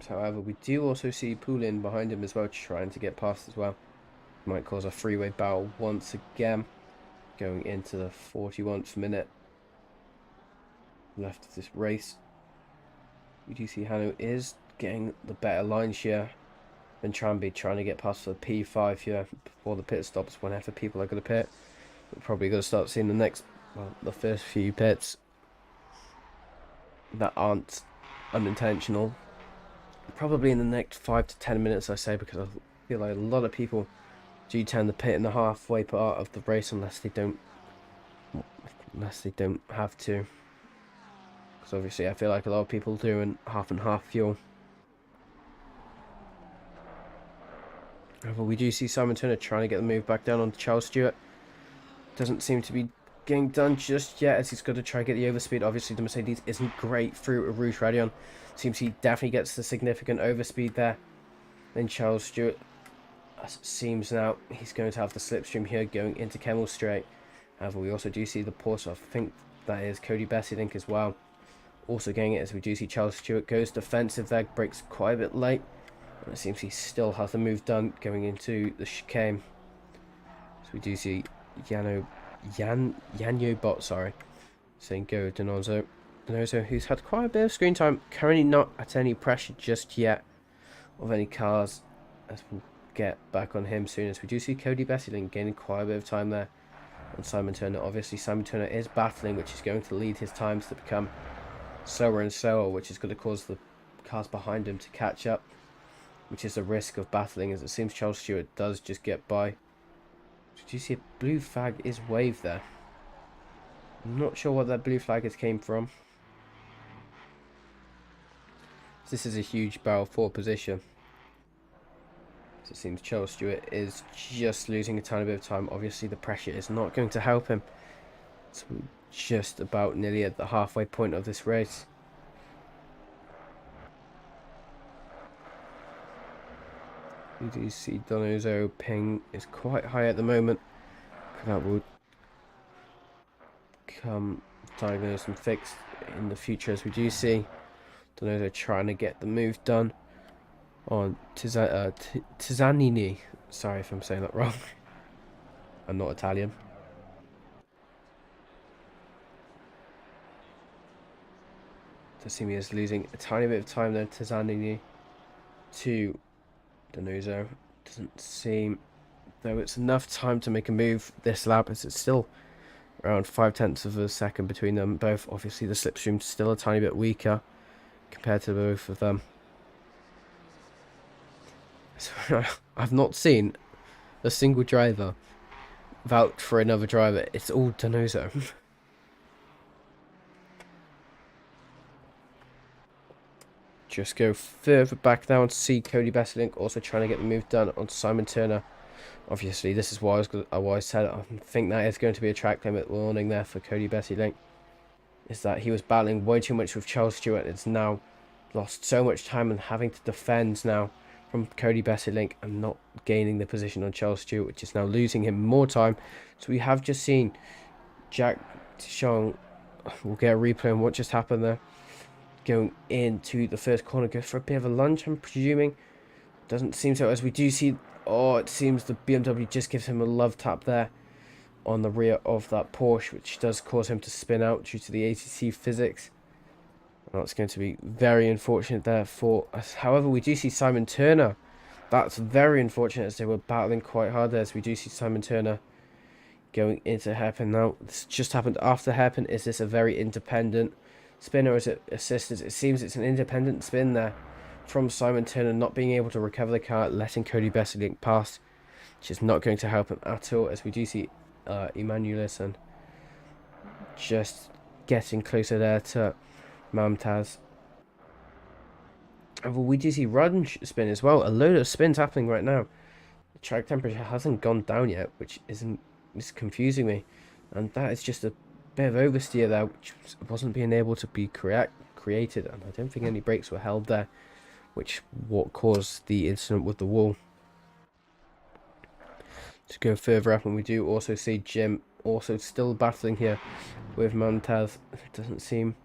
times. However, we do also see Poulin behind him as well, trying to get past as well. Might cause a three-way battle once again, going into the 41st minute left of this race. We do see Hanno is getting the better line share than Tranby, trying to get past the P5 here before the pit stops. Whenever people are going to pit, we're probably going to start seeing the first few pits that aren't unintentional. Probably in the next 5 to 10 minutes, I say, because I feel like a lot of people do tend to pit in the halfway part of the race unless they don't have to. Because obviously, I feel like a lot of people doing half and half fuel. However, we do see Simon Turner trying to get the move back down onto Charles Stewart. Doesn't seem to be getting done just yet, as he's got to try to get the overspeed. Obviously, the Mercedes isn't great through a Rouge Radion. Seems he definitely gets the significant overspeed there. Then Charles Stewart seems now he's going to have the slipstream here going into Kemmel Straight. However, we also do see the Porsche. I think that is Cody Besselink as well, also getting it, as we do see Charles Stewart goes defensive there, breaks quite a bit late. And it seems he still has the move done going into the chicane. So we do see Yanyo Bot, saying go Donoso. Donoso, who's had quite a bit of screen time, currently not at any pressure just yet of any cars, as we'll get back on him soon. As we do see Cody Besselink gaining quite a bit of time there on Simon Turner. Obviously, Simon Turner is battling, which is going to lead his times to become slower and slower, which is going to cause the cars behind him to catch up, which is a risk of battling, as it seems Charles Stewart does just get by. Did you see a blue flag is waved there? I'm not sure what that blue flag has came from. This is a huge barrel for position. So it seems Charles Stewart is just losing a tiny bit of time. Obviously, the pressure is not going to help him. So we're just about nearly at the halfway point of this race. You do see Donoso ping is quite high at the moment. That will come diagnosed and fixed in the future, as we do see Donoso trying to get the move done on Tizzanini. Sorry if I'm saying that wrong. I'm not Italian. Tassimi is losing a tiny bit of time there. Tizzanini to Donoso. Doesn't seem though it's enough time to make a move this lap, as it's still around 0.5 of a second between them both. Obviously, the slipstream's still a tiny bit weaker compared to both of them. So, I've not seen a single driver vouch for another driver. It's all Donoso. Just go further back down to see Cody Besselink also trying to get the move done on Simon Turner. Obviously, this is why I said I think that is going to be a track limit warning there for Cody Besselink. Is that he was battling way too much with Charles Stewart. It's now lost so much time and having to defend now from Cody Besselink and not gaining the position on Charles Stewart, which is now losing him more time. So we have just seen Jack Chong. We'll get a replay on what just happened there. Going into the first corner, go for a bit of a lunge, I'm presuming. Doesn't seem so, as we do see. Oh, it seems the BMW just gives him a love tap there on the rear of that Porsche, which does cause him to spin out due to the ACC physics. That's going to be very unfortunate there for us. However, we do see Simon Turner. That's very unfortunate, as they were battling quite hard there. As we do see Simon Turner going into hairpin. Now, this just happened after hairpin. Is this a very independent spin, or is it assistance? It seems it's an independent spin there from Simon Turner, not being able to recover the car, letting Cody Besselink pass, which is not going to help him at all, as we do see Emanuelson just getting closer there to Mamtaz. And we do see Run spin as well. A load of spins happening right now. The track temperature hasn't gone down yet, which is confusing me, and that is just a bit of oversteer there, which wasn't being able to be created, and I don't think any brakes were held there, which what caused the incident with the wall. To go further up, and we do also see Jim also still battling here with Montaz. It doesn't seem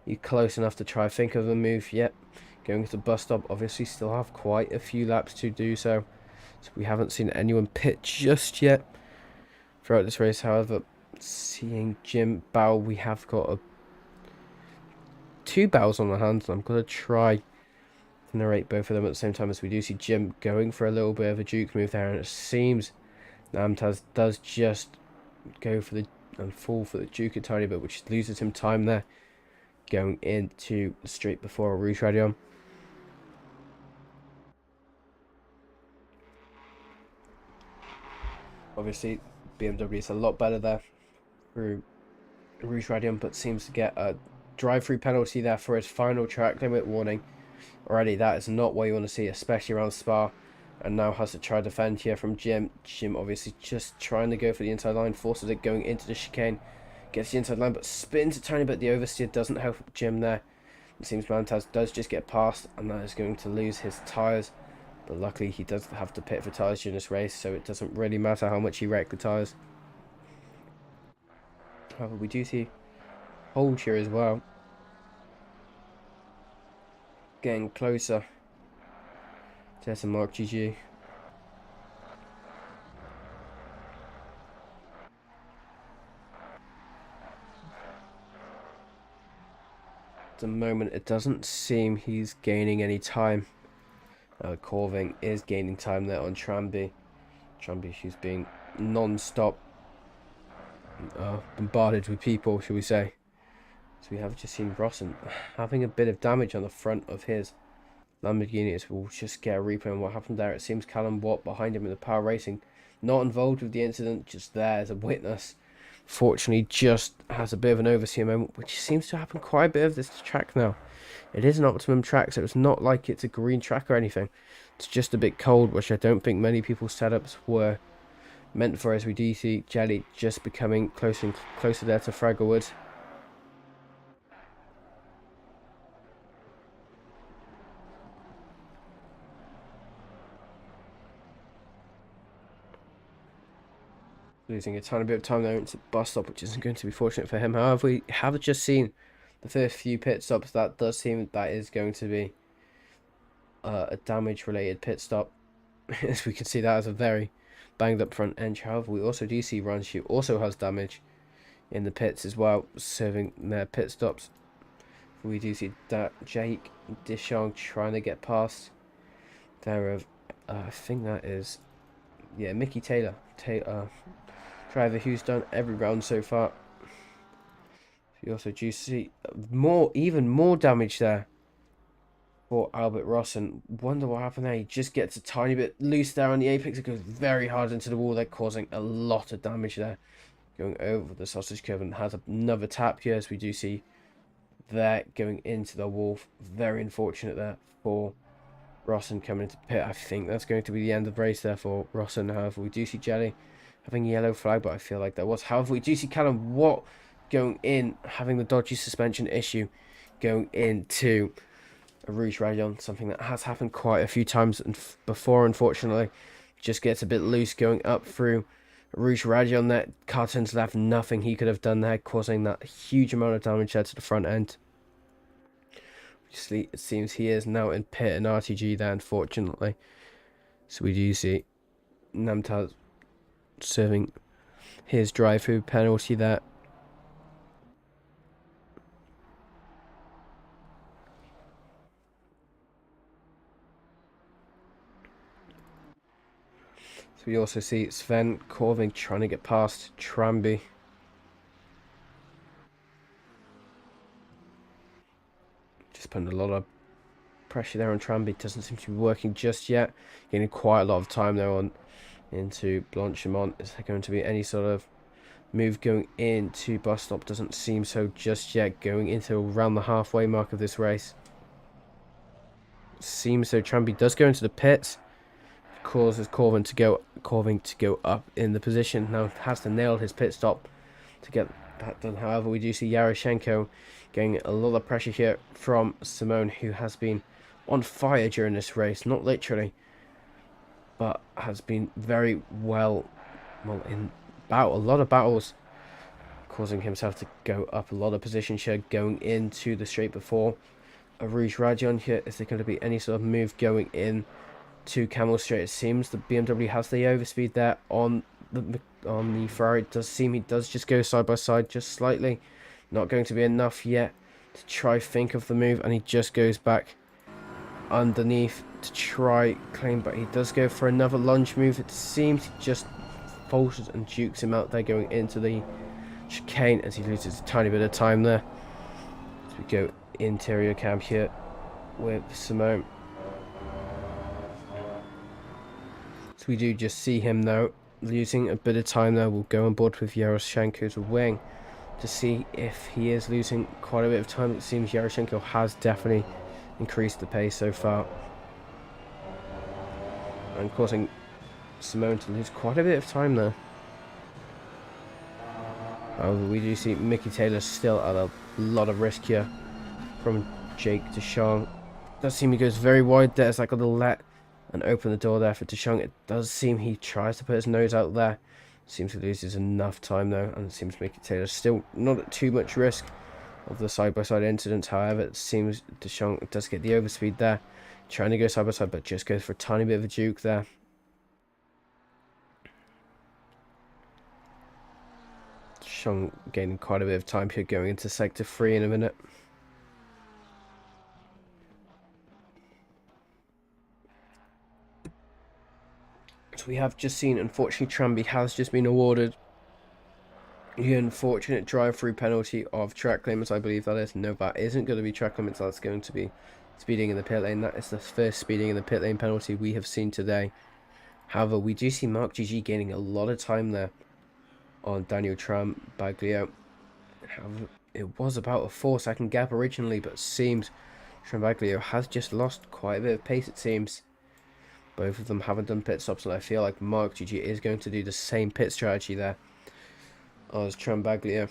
he's close enough to try think of a move yet. going to the bus stop. Obviously still have quite a few laps to do so. So we haven't seen anyone pit just yet throughout this race. However, seeing Jim bow, we have got two bows on the hands, and I'm going to try to narrate both of them at the same time, as we do see Jim going for a little bit of a juke move there, and it seems Namtaz does just go for the and fall for the juke a tiny bit, which loses him time there going into the straight before Rouge Radion. Obviously, BMW is a lot better there through Rouge Radion, but seems to get a drive-through penalty there for his final track limit warning. Already, that is not what you want to see, especially around Spa. And now has to try defend here from Jim. Jim obviously just trying to go for the inside line, forces it going into the chicane. Gets the inside line, but spins a tiny bit. The oversteer doesn't help Jim there. It seems Mantaz does just get past, and that is going to lose his tyres. But luckily, he does have to pit for tyres during this race, so it doesn't really matter how much he wrecked the tyres. However, we do see Hold here as well, getting closer to Mark GG. At the moment, it doesn't seem he's gaining any time. Corving is gaining time there on Tramby. Tramby, who's being non-stop bombarded with people, shall we say. So we have just seen Rossen having a bit of damage on the front of his Lamborghini. We'll just get a replay on what happened there. It seems Callum Watt behind him in the Power Racing, not involved with the incident, just there as a witness. Fortunately, just has a bit of an overseer moment, which seems to happen quite a bit of this track now. It is an optimum track, so it's not like it's a green track or anything. It's just a bit cold, which I don't think many people's setups were meant for, as we do see Jelly just becoming closer and closer there to Fragglewood. Losing a tiny bit of time there into the bus stop, which isn't going to be fortunate for him. However, we have just seen the first few pit stops. That does seem that is going to be a damage related pit stop. As we can see, that is a very banged up front end. However, we also do see Ranshu also has damage in the pits as well, serving their pit stops. We do see that Jake Dishong trying to get past there of I think that is Mickey Taylor driver, who's done every round so far. You also do see even more damage there for Albert Rossen. Wonder what happened there. He just gets a tiny bit loose there on the apex. It goes very hard into the wall. They're causing a lot of damage there, going over the sausage curve, and has another tap here, as we do see there going into the wall. Very unfortunate there for Rossen coming into pit. I think that's going to be the end of the race there for Rossen. However, we do see Jelly having a yellow flag, but I feel like that was. However, we do see Callum Watt going in, having the dodgy suspension issue, going into a Rouge Radion, something that has happened quite a few times before, unfortunately. Just gets a bit loose going up through Rouge Radion. That car turns left, nothing he could have done there, causing that huge amount of damage there to the front end. Obviously, it seems he is now in pit and RTG there, unfortunately. So we do see Namtaz serving his drive-through penalty there. So we also see Sven Corving trying to get past Tramby. Just putting a lot of pressure there on Tramby. Doesn't seem to be working just yet. Getting quite a lot of time there on into Blanchimont. Is there going to be any sort of move going into bus stop? Doesn't seem so just yet. Going into around the halfway mark of this race. Seems so. Tramby does go into the pits. Causes Corvin to go up in the position. Now has to nail his pit stop to get that done. However, we do see Yaroshenko getting a lot of pressure here from Simone, who has been on fire during this race. Not literally, but has been very well in a lot of battles, causing himself to go up a lot of position share going into the straight before. a Rouge Radion here. Is there going to be any sort of move going in to Camel Straight? It seems the BMW has the overspeed there on the Ferrari. It does seem he does just go side by side just slightly. Not going to be enough yet to try think of the move, and he just goes back underneath to try claim, but he does go for another lunge move. It seems he just falters and dukes him out there going into the chicane as he loses a tiny bit of time there. So we go interior cam here with Simone. So we do just see him now losing a bit of time there. We'll go on board with Yaroshenko's wing to see if he is losing quite a bit of time. It seems Yaroshenko has definitely increased the pace so far and causing Simone to lose quite a bit of time there. However, we do see Mickey Taylor still at a lot of risk here from Jake DeShong. Does seem he goes very wide there. It's like a little let and open the door there for DeShong. It does seem he tries to put his nose out there. Seems he loses enough time though, and it seems Mickey Taylor still not at too much risk of the side-by-side incidents. However, it seems DeShong does get the overspeed there, trying to go side-by-side, but just goes for a tiny bit of a juke there. DeShong gaining quite a bit of time here going into sector 3 in a minute. So we have just seen, unfortunately, Tranby has just been awarded the unfortunate drive-through penalty of track limits, I believe that is. No, that isn't going to be track limits. That's going to be speeding in the pit lane. That is the first speeding in the pit lane penalty we have seen today. However, we do see Mark GG gaining a lot of time there on Daniel Trambaglio. However, it was about a 4-second gap originally, but it seems Trambaglio has just lost quite a bit of pace, it seems. Both of them haven't done pit stops, and I feel like Mark GG is going to do the same pit strategy there as Trambaglio.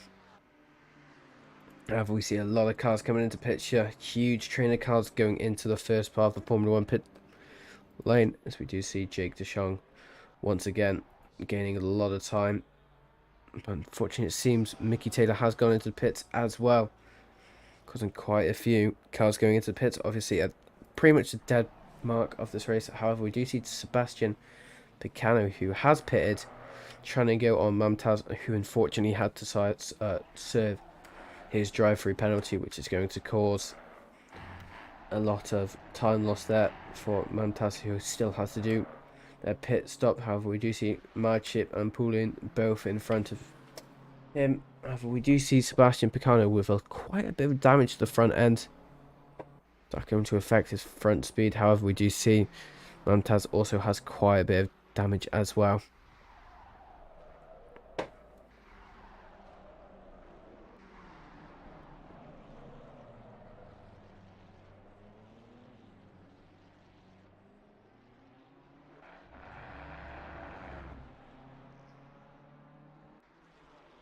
However, we see a lot of cars coming into pit here. Huge train of cars going into the first part of the Formula 1 pit lane, as we do see Jake DeShong once again gaining a lot of time. But unfortunately, it seems Mickey Taylor has gone into the pits as well, causing quite a few cars going into the pits. Obviously, at pretty much the dead mark of this race. However, we do see Sebastian Picano, who has pitted, trying to go on Mumtaz, who unfortunately had to serve his drive-through penalty, which is going to cause a lot of time loss there for Mumtaz, who still has to do their pit stop. However, we do see Marchip and Poulin both in front of him. However, we do see Sebastian Picano with quite a bit of damage to the front end. That's going to affect his front speed. However, we do see Mumtaz also has quite a bit of damage as well.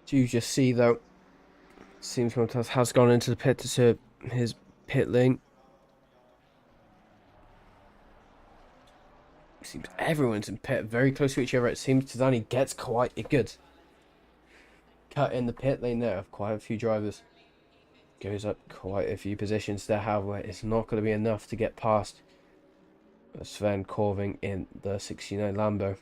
Do you just see though? Seems Mumtaz has gone into the pit to serve his pit lane. Seems everyone's in pit, very close to each other. It seems Tizani gets quite a good cut in the pit lane there of quite a few drivers. Goes up quite a few positions there. However, it's not going to be enough to get past Sven Corving in the 69 Lambo.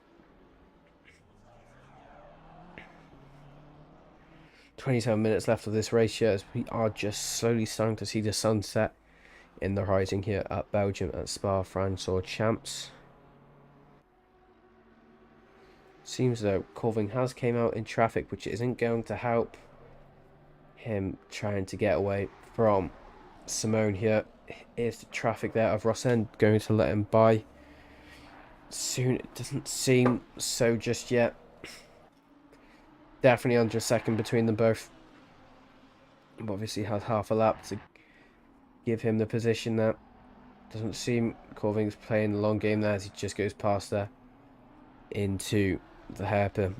27 minutes left of this race here, as we are just slowly starting to see the sunset in the horizon here at Belgium at Spa-Francorchamps. Seems though Corving has came out in traffic, which isn't going to help him trying to get away from Simone here. Is the traffic there of Rossen going to let him by soon? It doesn't seem so just yet. Definitely under a second between them both. Obviously has half a lap to give him the position there. Doesn't seem Corving's playing the long game there, as he just goes past there into the hairpin.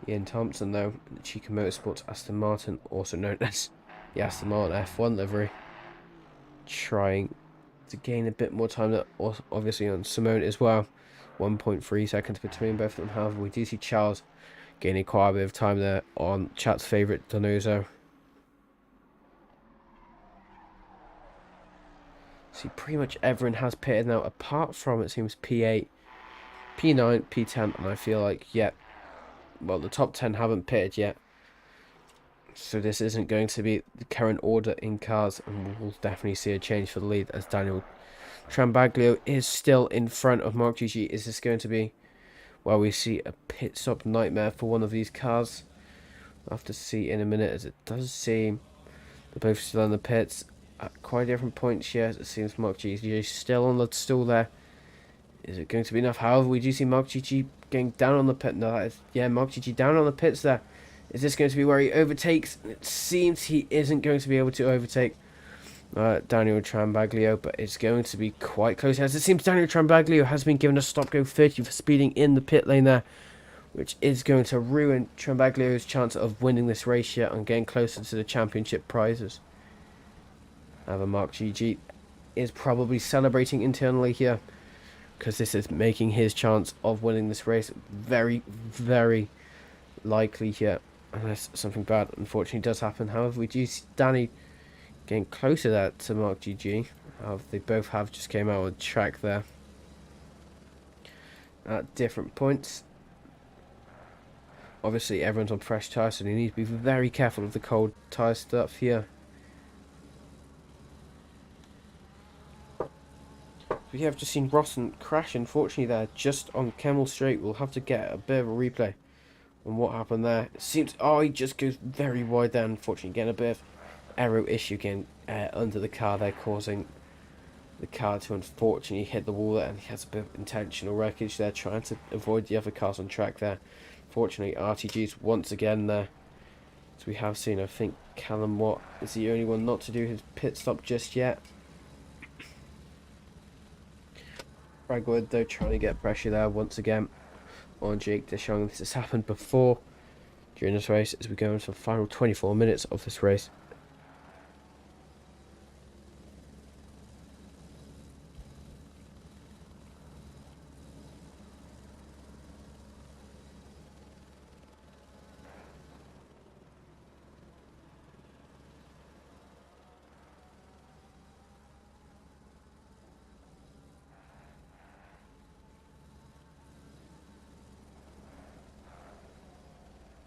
Ian Thompson though, the Chica Motorsports Aston Martin, also known as the Aston Martin F1 livery, trying to gain a bit more time there, obviously on Simone as well. 1.3 seconds between both of them. However, we do see Charles gaining quite a bit of time there on chat's favourite Donoso. See, pretty much everyone has pitted now, apart from, it seems, P8, P9, P10, and I feel like, well, the top 10 haven't pitted yet. So this isn't going to be the current order in cars, and we'll definitely see a change for the lead as Daniel Trambaglio is still in front of Mark GG. Is this going to be, well, we see a pit stop nightmare for one of these cars? We'll have to see in a minute, as it does seem they're both still in the pits at quite different points here. It seems Mark GG is still on the stool there. Is it going to be enough? However, we do see Mark GG getting down on the pit. No, that is, yeah, Mark GG down on the pits there. Is this going to be where he overtakes? It seems he isn't going to be able to overtake Daniel Trambaglio, but it's going to be quite close. As it seems Daniel Trambaglio has been given a stop-go 30 for speeding in the pit lane there, which is going to ruin Trambaglio's chance of winning this race here and getting closer to the championship prizes. However, Mark GG is probably celebrating internally here, because this is making his chance of winning this race very, very likely here, unless something bad unfortunately does happen. However, we do see Danny getting closer there to Mark GG. They both have just came out on track there at different points. Obviously everyone's on fresh tyres, so you need to be very careful of the cold tyre stuff here. We have just seen Rossen crash, unfortunately, there just on Kemmel Straight. We'll have to get a bit of a replay on what happened there. It seems, he just goes very wide there, unfortunately, getting a bit of aero issue again under the car there, causing the car to unfortunately hit the wall there, and he has a bit of intentional wreckage there, trying to avoid the other cars on track there. Fortunately, RTG's once again there. So we have seen, I think, Callum Watt is the only one not to do his pit stop just yet. Fragwood, though, trying to get pressure there once again on Jake Deschamps. This has happened before during this race as we go into the final 24 minutes of this race.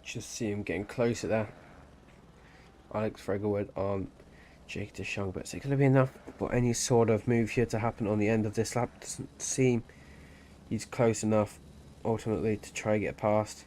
Just see him getting closer there. Alex Fragwood on Jake Deschamps, but is it going to be enough for any sort of move here to happen on the end of this lap? Doesn't seem he's close enough ultimately to try and get past.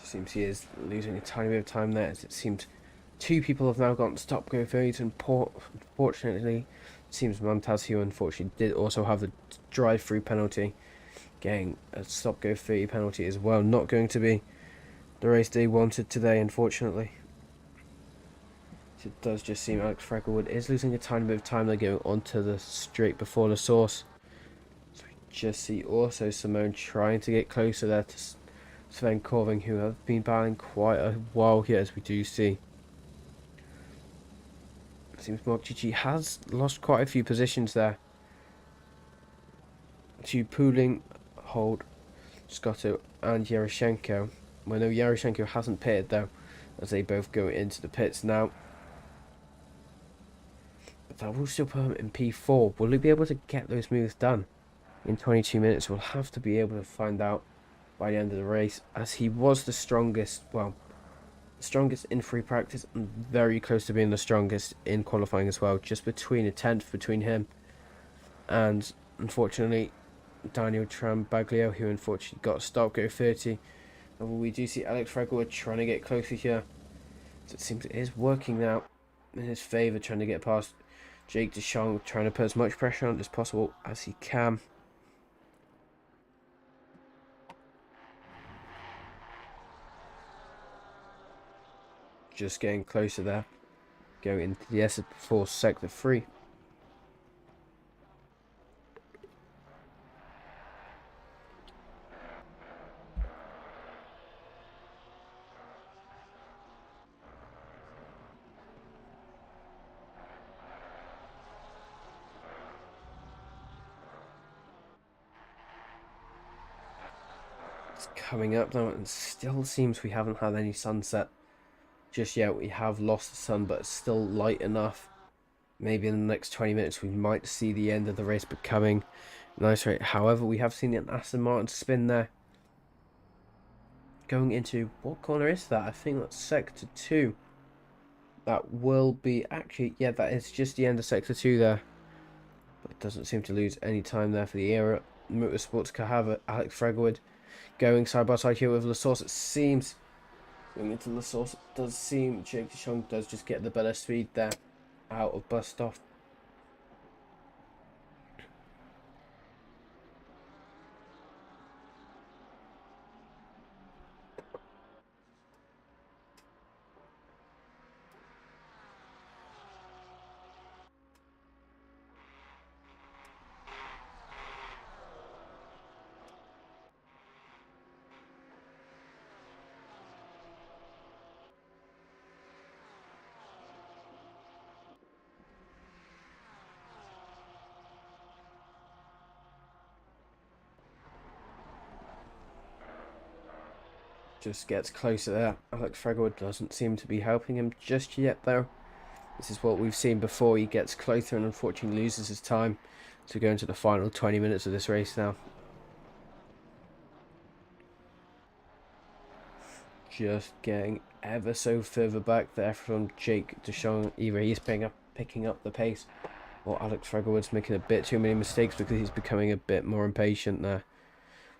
Seems he is losing a tiny bit of time there, as it seems two people have now gotten stop-go 30s, and unfortunately it seems Montaz, who unfortunately did also have the drive-through penalty, getting a stop-go 30 penalty as well. Not going to be the race they wanted today, unfortunately. It does just seem Alex Fragwood is losing a tiny bit of time. They're going onto the straight before the source. So we just see also Simone trying to get closer there to Sven Corving, who have been battling quite a while here, as we do see. It seems Mark GG has lost quite a few positions there to Pooling, Holt, Scotto and Yaroshenko. Well, no, Yaroshenko hasn't pitted though, as they both go into the pits now. But that will still put him in P4. Will he be able to get those moves done in 22 minutes? We'll have to be able to find out by the end of the race, as he was the strongest, well, the strongest in free practice and very close to being the strongest in qualifying as well, just between a 10th between him and, unfortunately, Daniel Trambaglio, who unfortunately got a stop-go 30. And we do see Alex Fragwood trying to get closer here, so it seems it is working now in his favour, trying to get past Jake Deschamps, trying to put as much pressure on it as possible as he can. Just getting closer there, going into the Assetto sector 3. It's coming up now, and still seems we haven't had any sunset just yet. We have lost the sun, but it's still light enough. Maybe in the next 20 minutes we might see the end of the race becoming nice rate. However, we have seen an Aston Martin spin there. Going into, what corner is that? I think that's sector 2. That will be, actually, yeah, that is just the end of sector 2 there. But it doesn't seem to lose any time there for the era. Motorsports car have Alex Fregwood going side by side here with Lasource. It seems, going into Lasource, it does seem Jake DeShong does just get the better speed there out of bust off. Just gets closer there. Alex Fregwood doesn't seem to be helping him just yet though. This is what we've seen before. He gets closer and unfortunately loses his time to go into the final 20 minutes of this race now. Just getting ever so further back there from Jake DeShong. Either he's picking up the pace, or Alex Fregwood's making a bit too many mistakes because he's becoming a bit more impatient there.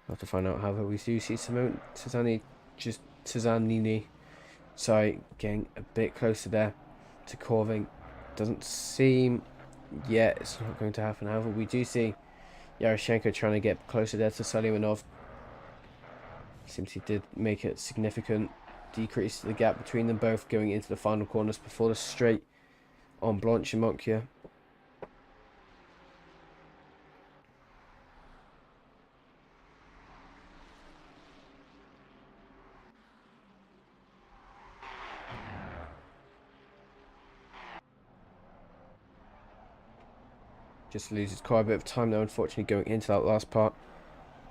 We'll have to find out. However, we do see Simone Tizanini, sorry, getting a bit closer there to Corving. Doesn't seem yet it's not going to happen. However, we do see Yaroshenko trying to get closer there to Sullivanov. Seems he did make a significant decrease to the gap between them both going into the final corners before the straight on Blanchimont here. Just loses quite a bit of time though, unfortunately, going into that last part.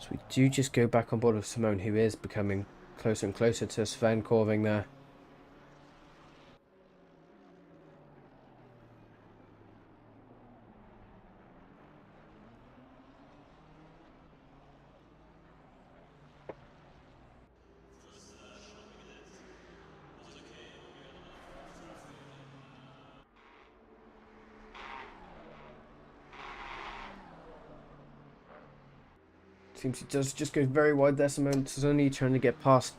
So we do just go back on board with Simone, who is becoming closer and closer to Sven Corving there. Seems he does just go very wide there. Simone Tizoni trying to get past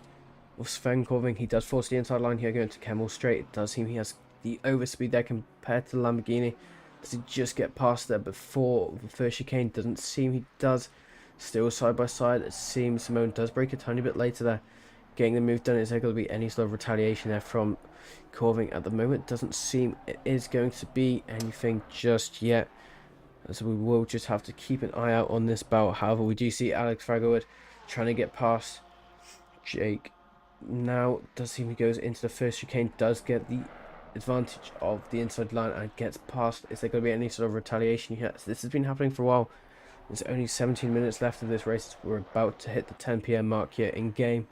with Sven Corving. He does force the inside line here going to Kemmel straight. It does seem he has the overspeed there compared to the Lamborghini. Does he just get past there before the first chicane? Doesn't seem he does. Still side by side. It seems Simone does break a tiny bit later there. Getting the move done. Is there going to be any sort of retaliation there from Corving at the moment? Doesn't seem it is going to be anything just yet. So we will just have to keep an eye out on this bout. However, we do see Alex Fregwood trying to get past Jake. Now does seem he goes into the first chicane, does get the advantage of the inside line and gets past. Is there going to be any sort of retaliation here? So this has been happening for a while. There's only 17 minutes left of this race. We're about to hit the 10 PM mark here in game.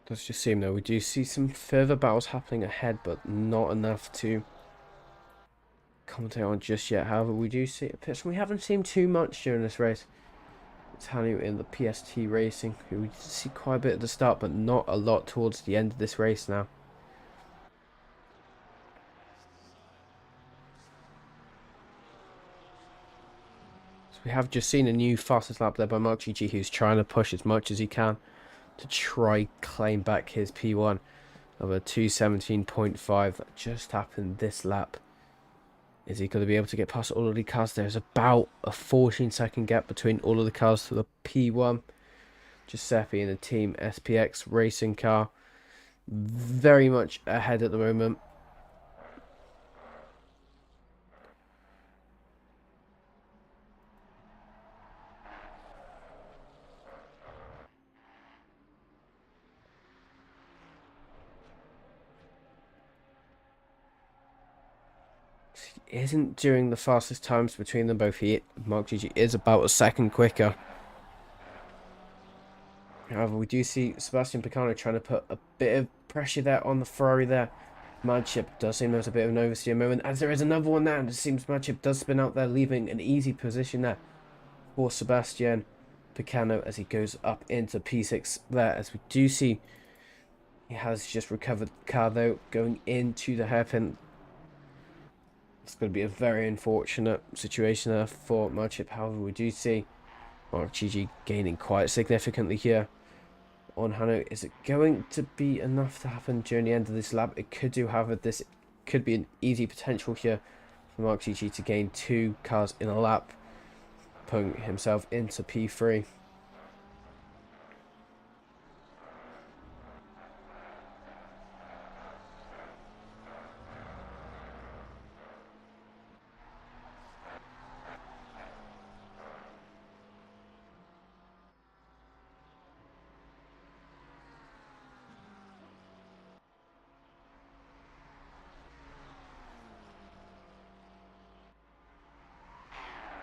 Does just seem though we do see some further battles happening ahead, but not enough to commentate on just yet. However, we do see a pitch we haven't seen too much during this race. Italian in the PST Racing, who we see quite a bit at the start, but not a lot towards the end of this race now. So we have just seen a new fastest lap there by Mark GG, who's trying to push as much as he can to try claim back his P1 of a 2:17.5 that just happened this lap. Is he going to be able to get past all of the cars? There's about a 14-second gap between all of the cars to the P1. Giuseppe in the Team SPX racing car. Very much ahead at the moment. isn't doing the fastest times between them both. Mark GG is about a second quicker. However, we do see Sebastian Picano trying to put a bit of pressure there on the Ferrari there. Madship does seem there's a bit of an oversteer moment, as there is another one there, and it seems Madship does spin out there, leaving an easy position there for Sebastian Picano as he goes up into P6 there, as we do see he has just recovered the car though, going into the hairpin. It's going to be a very unfortunate situation there for Madship. However, we do see Mark GG gaining quite significantly here on Hano. Is it going to be enough to happen during the end of this lap? It could do, however, this could be an easy potential here for Mark GG to gain 2 cars in a lap, putting himself into P3.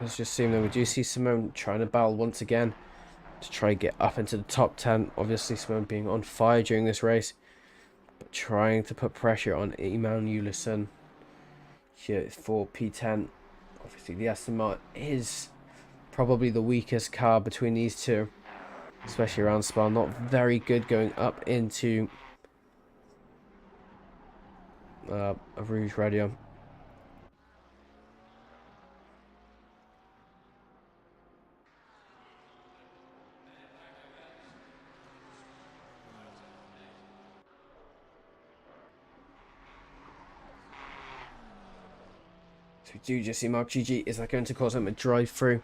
Let's just see that we do see Simone trying to battle once again to try and get up into the top 10. Obviously, Simone being on fire during this race, but trying to put pressure on Emanuelson here for P10. Obviously, the Aston Martin is probably the weakest car between these two, especially around Spa. Not very good going up into a Rouge Radio. We do just see Mark GG. Is that going to cause him a drive through?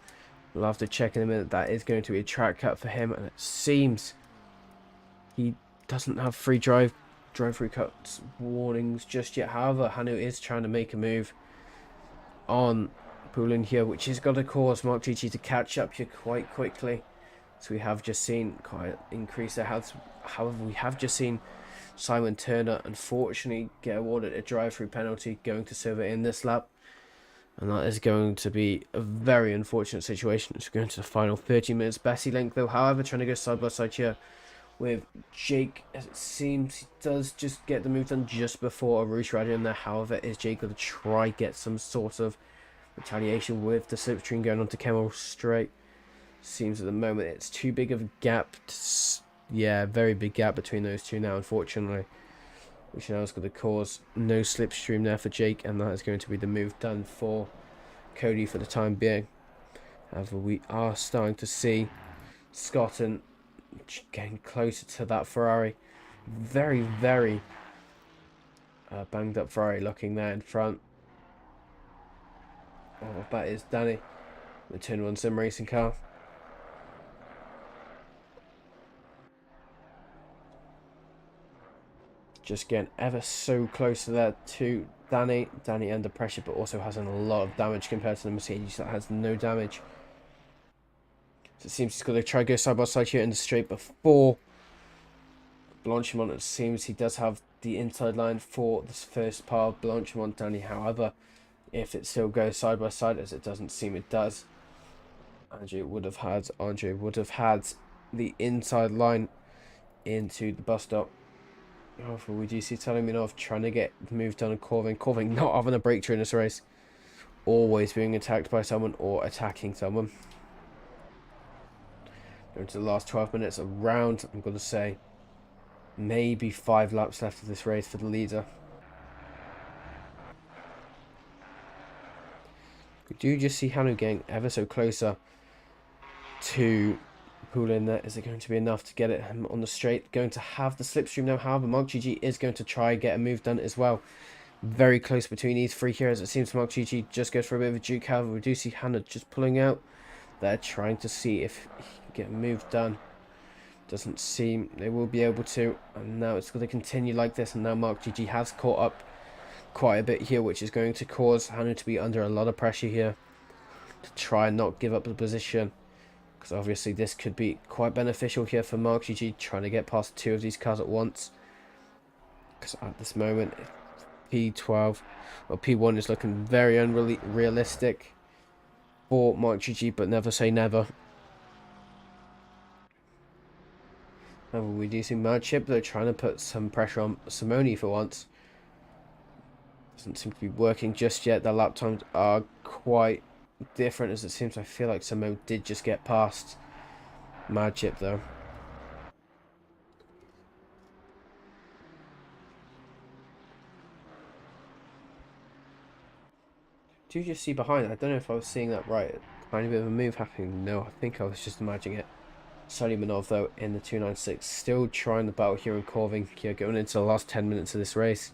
We'll have to check in a minute. That is going to be a track cut for him, and it seems he doesn't have free drive through cuts warnings just yet. However, Hanu is trying to make a move on Poulin here, which is going to cause Mark GG to catch up here quite quickly. So we have just seen quite an increase there. However, we have just seen Simon Turner unfortunately get awarded a drive-through penalty, going to serve it in this lap. And that is going to be a very unfortunate situation. It's going to the final 30 minutes. Bessie Link, though, however, trying to go side by side here with Jake. As it seems, he does just get the move done just before a Rouge Radio in there. However, is Jake going to try get some sort of retaliation with the slipstream going on to Kemmel straight? Seems at the moment it's too big of a gap. Yeah, very big gap between those two now, unfortunately. Which now is going to cause no slipstream there for Jake, and that is going to be the move done for Cody for the time being. However, we are starting to see Scotton getting closer to that Ferrari. Very, very banged up Ferrari looking there in front. Oh, that is Danny, the Turn 1 sim racing car. Just getting ever so close to there to Danny. Danny under pressure, but also has a lot of damage compared to the Mercedes that has no damage. So it seems he's going to try to go side by side here in the straight before Blanchimont. It seems he does have the inside line for this first part of Blanchimont. Danny, however, if it still goes side by side, as it doesn't seem it does, Andre would have had the inside line into the bus stop. However, we do see Teleminov trying to get the move done on Corvin. Corvin not having a breakthrough in this race. Always being attacked by someone or attacking someone. Going to the last 12 minutes around, I'm going to say, maybe 5 laps left of this race for the leader. We do just see Hanu getting ever so closer to Poulin there. Is it going to be enough to get it on the straight? Going to have the slipstream now. However, Mark GG is going to try and get a move done as well. Very close between these three here, as it seems Mark GG just goes for a bit of a duke. However, we do see Hannah just pulling out. They're trying to see if he can get a move done. Doesn't seem they will be able to. And now it's going to continue like this. And now Mark GG has caught up quite a bit here, which is going to cause Hannah to be under a lot of pressure here to try and not give up the position. Because obviously this could be quite beneficial here for Mark GG, trying to get past 2 of these cars at once. Because at this moment, P12. Well, P1 is looking very unrealistic for Mark GG, but never say never. However, we do see Madship, they're trying to put some pressure on Simone for once. Doesn't seem to be working just yet. The lap times are quite different, as it seems. I feel like Simone did just get past Madship though. Do you just see behind? I don't know if I was seeing that right. Tiny bit of a move happening. No, I think I was just imagining it. Salimanov though in the 296, still trying the battle here and Corving here, going into the last 10 minutes of this race.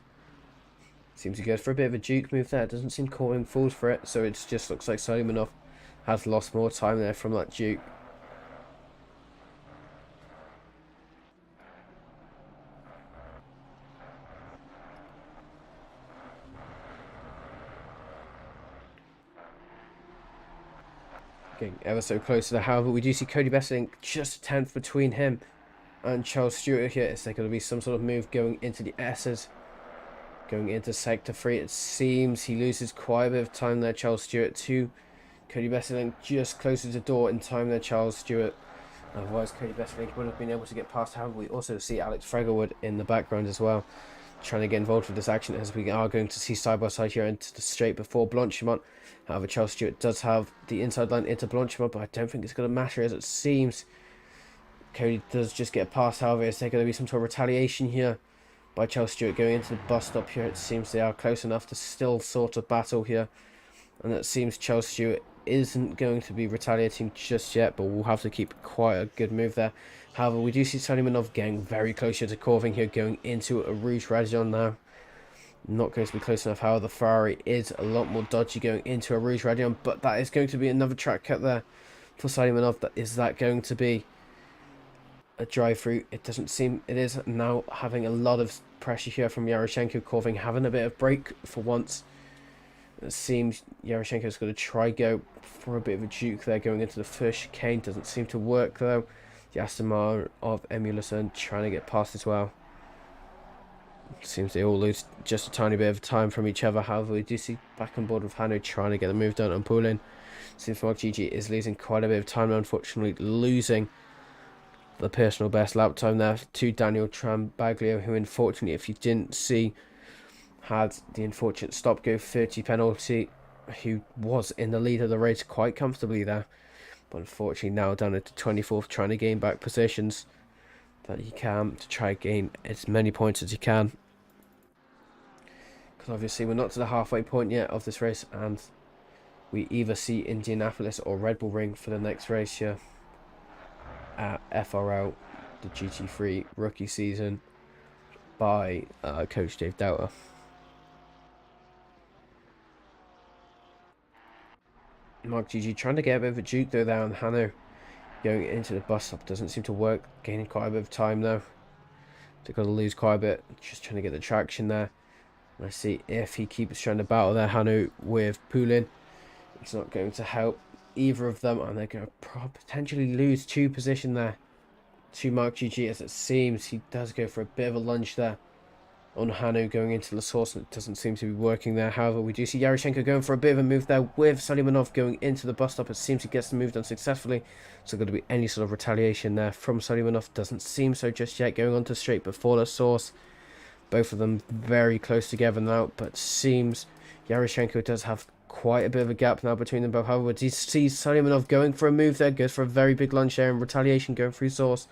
Seems he goes for a bit of a juke move there. Doesn't seem Corving falls for it, so it just looks like Salimanov has lost more time there from that juke. Getting ever so close to the however, we do see Cody Besseling just a tenth between him and Charles Stewart here. Is there going to be some sort of move going into the S's? Going into sector 3, it seems he loses quite a bit of time there, Charles Stewart, to Cody Besseling just closes the door in time there, Charles Stewart. Otherwise, Cody Besseling would have been able to get past. However, we also see Alex Fregelwood in the background as well, trying to get involved with this action, as we are going to see side by side here into the straight before Blanchimont. However, Charles Stewart does have the inside line into Blanchimont, but I don't think it's going to matter, as it seems Cody does just get past. However, is there going to be some sort of retaliation here by Charles Stewart going into the bus stop here? It seems they are close enough to still sort of battle here, and it seems Charles Stewart isn't going to be retaliating just yet, but we'll have to keep quite a good move there. However, we do see Salimanov getting very close here to Corving here, going into a Rouge Radion now. Not going to be close enough. However, the Ferrari is a lot more dodgy going into a Rouge Radion, but that is going to be another track cut there for Salimanov. Is that going to be a drive-through? It doesn't seem it is. Now having a lot of pressure here from Yaroshenko. Corving having a bit of break for once. It seems Yaroshenko's going to try go for a bit of a juke there going into the first chicane. Doesn't seem to work though. The Aston of Emulison trying to get past as well. Seems they all lose just a tiny bit of time from each other. However, we do see back on board with Hanu trying to get the move done on Poulin. Seems Mark GG is losing quite a bit of time, unfortunately losing the personal best lap time there to Daniel Trambaglio, who unfortunately, if you didn't see, had the unfortunate stop go 30 penalty, who was in the lead of the race quite comfortably there, but unfortunately now down into 24th, trying to gain back positions that he can to try gain as many points as he can, because obviously we're not to the halfway point yet of this race, and we either see Indianapolis or Red Bull Ring for the next race here at FRL, the GT3 rookie season by Coach Dave Dauter. Mark GG trying to get a bit of a juke though there on Hanu. Going into the bus stop doesn't seem to work. Gaining quite a bit of time though. They're going to lose quite a bit. Just trying to get the traction there. Let's see if he keeps trying to battle there, Hanu, with Poulin. It's not going to help either of them, and they're going to potentially lose 2 position there to Mark GG, as it seems he does go for a bit of a lunge there on Hanu going into the source, and it doesn't seem to be working there. However, we do see Yaroshenko going for a bit of a move there with Salimanov going into the bus stop. It seems he gets the move done successfully, so going to be any sort of retaliation there from Salimanov. Doesn't seem so just yet. Going on to straight before the source, both of them very close together now, but seems Yaroshenko does have quite a bit of a gap now between them both. However, he sees Salimanov going for a move there, goes for a very big lunge there, and retaliation going through source,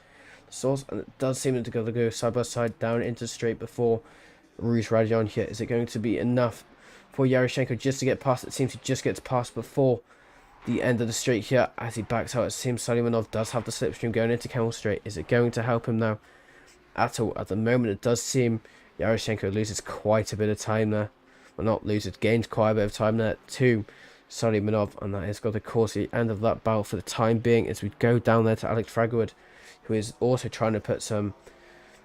and it does seem to go side by side down into straight before Rouge Radion here. Is it going to be enough for Yaroshenko just to get past? It seems he just gets past before the end of the straight here as he backs out. It seems Salimanov does have the slipstream going into Camel Straight. Is it going to help him now at all? At the moment, it does seem Yaroshenko loses quite a bit of time there. Well, not loses, gains quite a bit of time there to Salimanov, and that is got to cause the end of that battle for the time being, as we go down there to Alex Fragwood, who is also trying to put some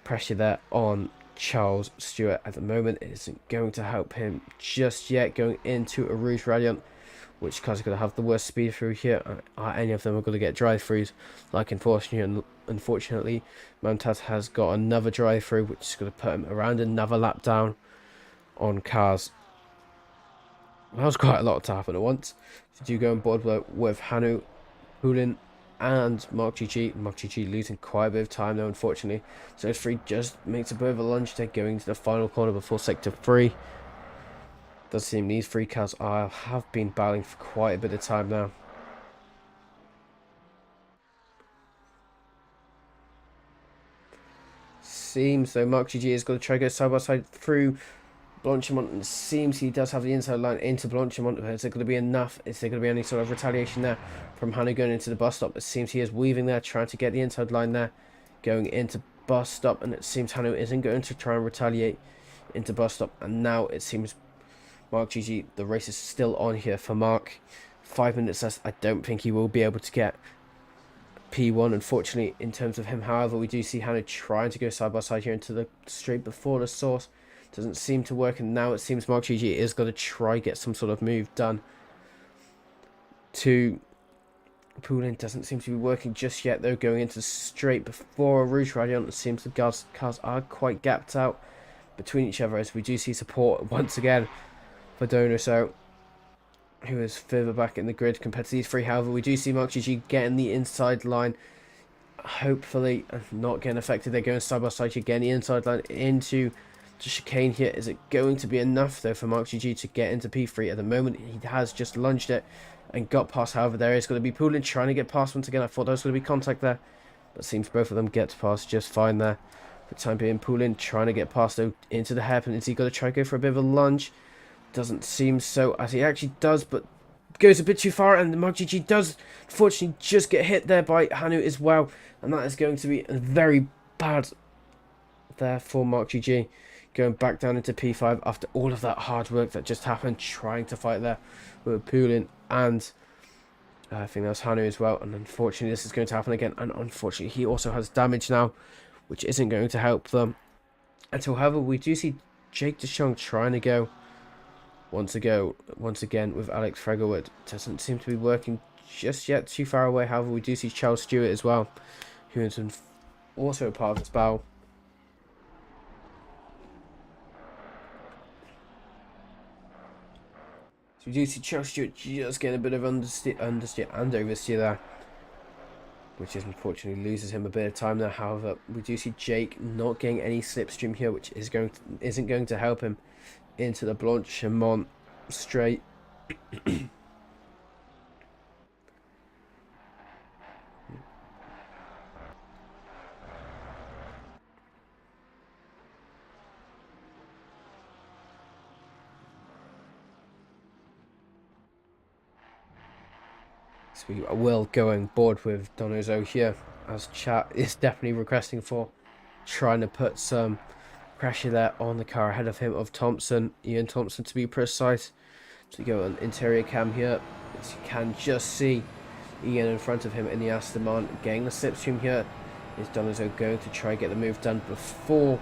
pressure there on Charles Stewart. At the moment, it isn't going to help him just yet, going into a Rouge Radiant, which cars are going to have the worst speed through here. Are any of them are going to get drive-throughs? Like, unfortunately, Montaz has got another drive-through, which is going to put him around another lap down on cars. That was quite a lot to happen at once. So do go on board with Hanu, Poulin, and Mark GG. Mark GG losing quite a bit of time though, unfortunately. So those three just makes a bit of a lunge there going to the final corner before sector 3. Does seem these three cars have been battling for quite a bit of time now. Seems though Mark GG is going to try to go side by side through Blanchimont, and it seems he does have the inside line into Blanchimont. Is there going to be enough? Is there going to be any sort of retaliation there from Hanu going into the bus stop? It seems he is weaving there, trying to get the inside line there, going into bus stop, and it seems Hanu isn't going to try and retaliate into bus stop. And now it seems Mark GG, the race is still on here for Mark. 5 minutes left. I don't think he will be able to get P1, unfortunately, in terms of him. However, we do see Hanu trying to go side by side here into the straight before the source. Doesn't seem to work, and now it seems Mark GG is going to try get some sort of move done to Poulin. Doesn't seem to be working just yet though, going into straight before a Rouge Radiant. It seems the cars are quite gapped out between each other, as we do see support once again for Donoso, who is further back in the grid compared to these three. However, we do see Mark GG getting the inside line, hopefully not getting affected. They're going side by side here, getting the inside line into the chicane here. Is it going to be enough though for Mark GG to get into P3? At the moment he has just lunged it and got past. However, there is going to be Poulin trying to get past once again. I thought there was going to be contact there, but seems both of them get past just fine there. For the time being, Poulin trying to get past though into the hairpin. Is he going to try to go for a bit of a lunge? Doesn't seem so, as he actually does, but goes a bit too far, and Mark GG does unfortunately just get hit there by Hanu as well, and that is going to be a very bad there for Mark GG, going back down into P5 after all of that hard work that just happened, trying to fight there with Poulin, and I think that was Hanu as well. And unfortunately this is going to happen again, and unfortunately he also has damage now, which isn't going to help them until. However, we do see Jake DeShong trying to go once again with Alex Fregowood. Doesn't seem to be working just yet, too far away. However, we do see Charles Stewart as well, who is also a part of this battle. So we do see Charles Stewart just getting a bit of understeer and oversteer there, which is unfortunately loses him a bit of time there. However, we do see Jake not getting any slipstream here, which isn't going to help him into the Blanchimont straight. So we will go on board with Donoso here, as chat is definitely requesting for, trying to put some pressure there on the car ahead of him of Thompson, Ian Thompson to be precise. So we go on interior cam here, as you can just see Ian in front of him in the Aston Martin getting the slipstream here. Is Donoso going to try and get the move done before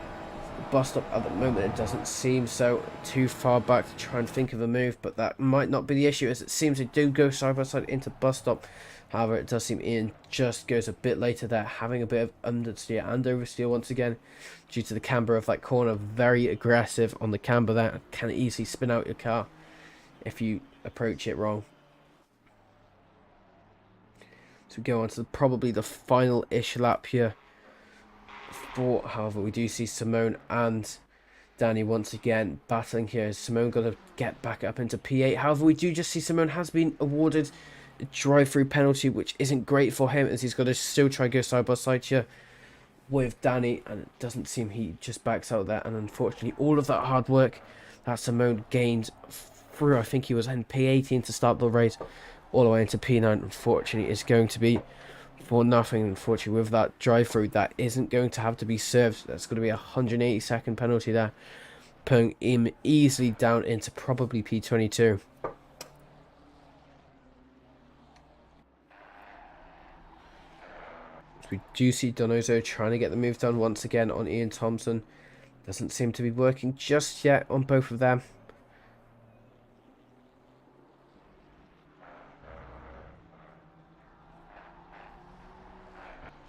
the bus stop? At the moment it doesn't seem so, too far back to try and think of a move, but that might not be the issue, as it seems they do go side by side into bus stop. However, it does seem Ian just goes a bit later there, having a bit of understeer and oversteer once again due to the camber of that corner. Very aggressive on the camber there, can easily spin out your car if you approach it wrong. So we go on to probably the final-ish lap here. However, we do see Simone and Danny once again battling here. Simone got to get back up into P8. However, we do just see Simone has been awarded a drive-through penalty, which isn't great for him, as he's got to still try to go side by side here with Danny, and it doesn't seem he just backs out there. And unfortunately, all of that hard work that Simone gained through, I think he was in P18 to start the race, all the way into P9, unfortunately is going to be for nothing. Unfortunately, with that drive-through, that isn't going to have to be served. That's going to be a 180-second penalty there, putting him easily down into probably P22. So we do see Donoso trying to get the move done once again on Ian Thompson. Doesn't seem to be working just yet on both of them.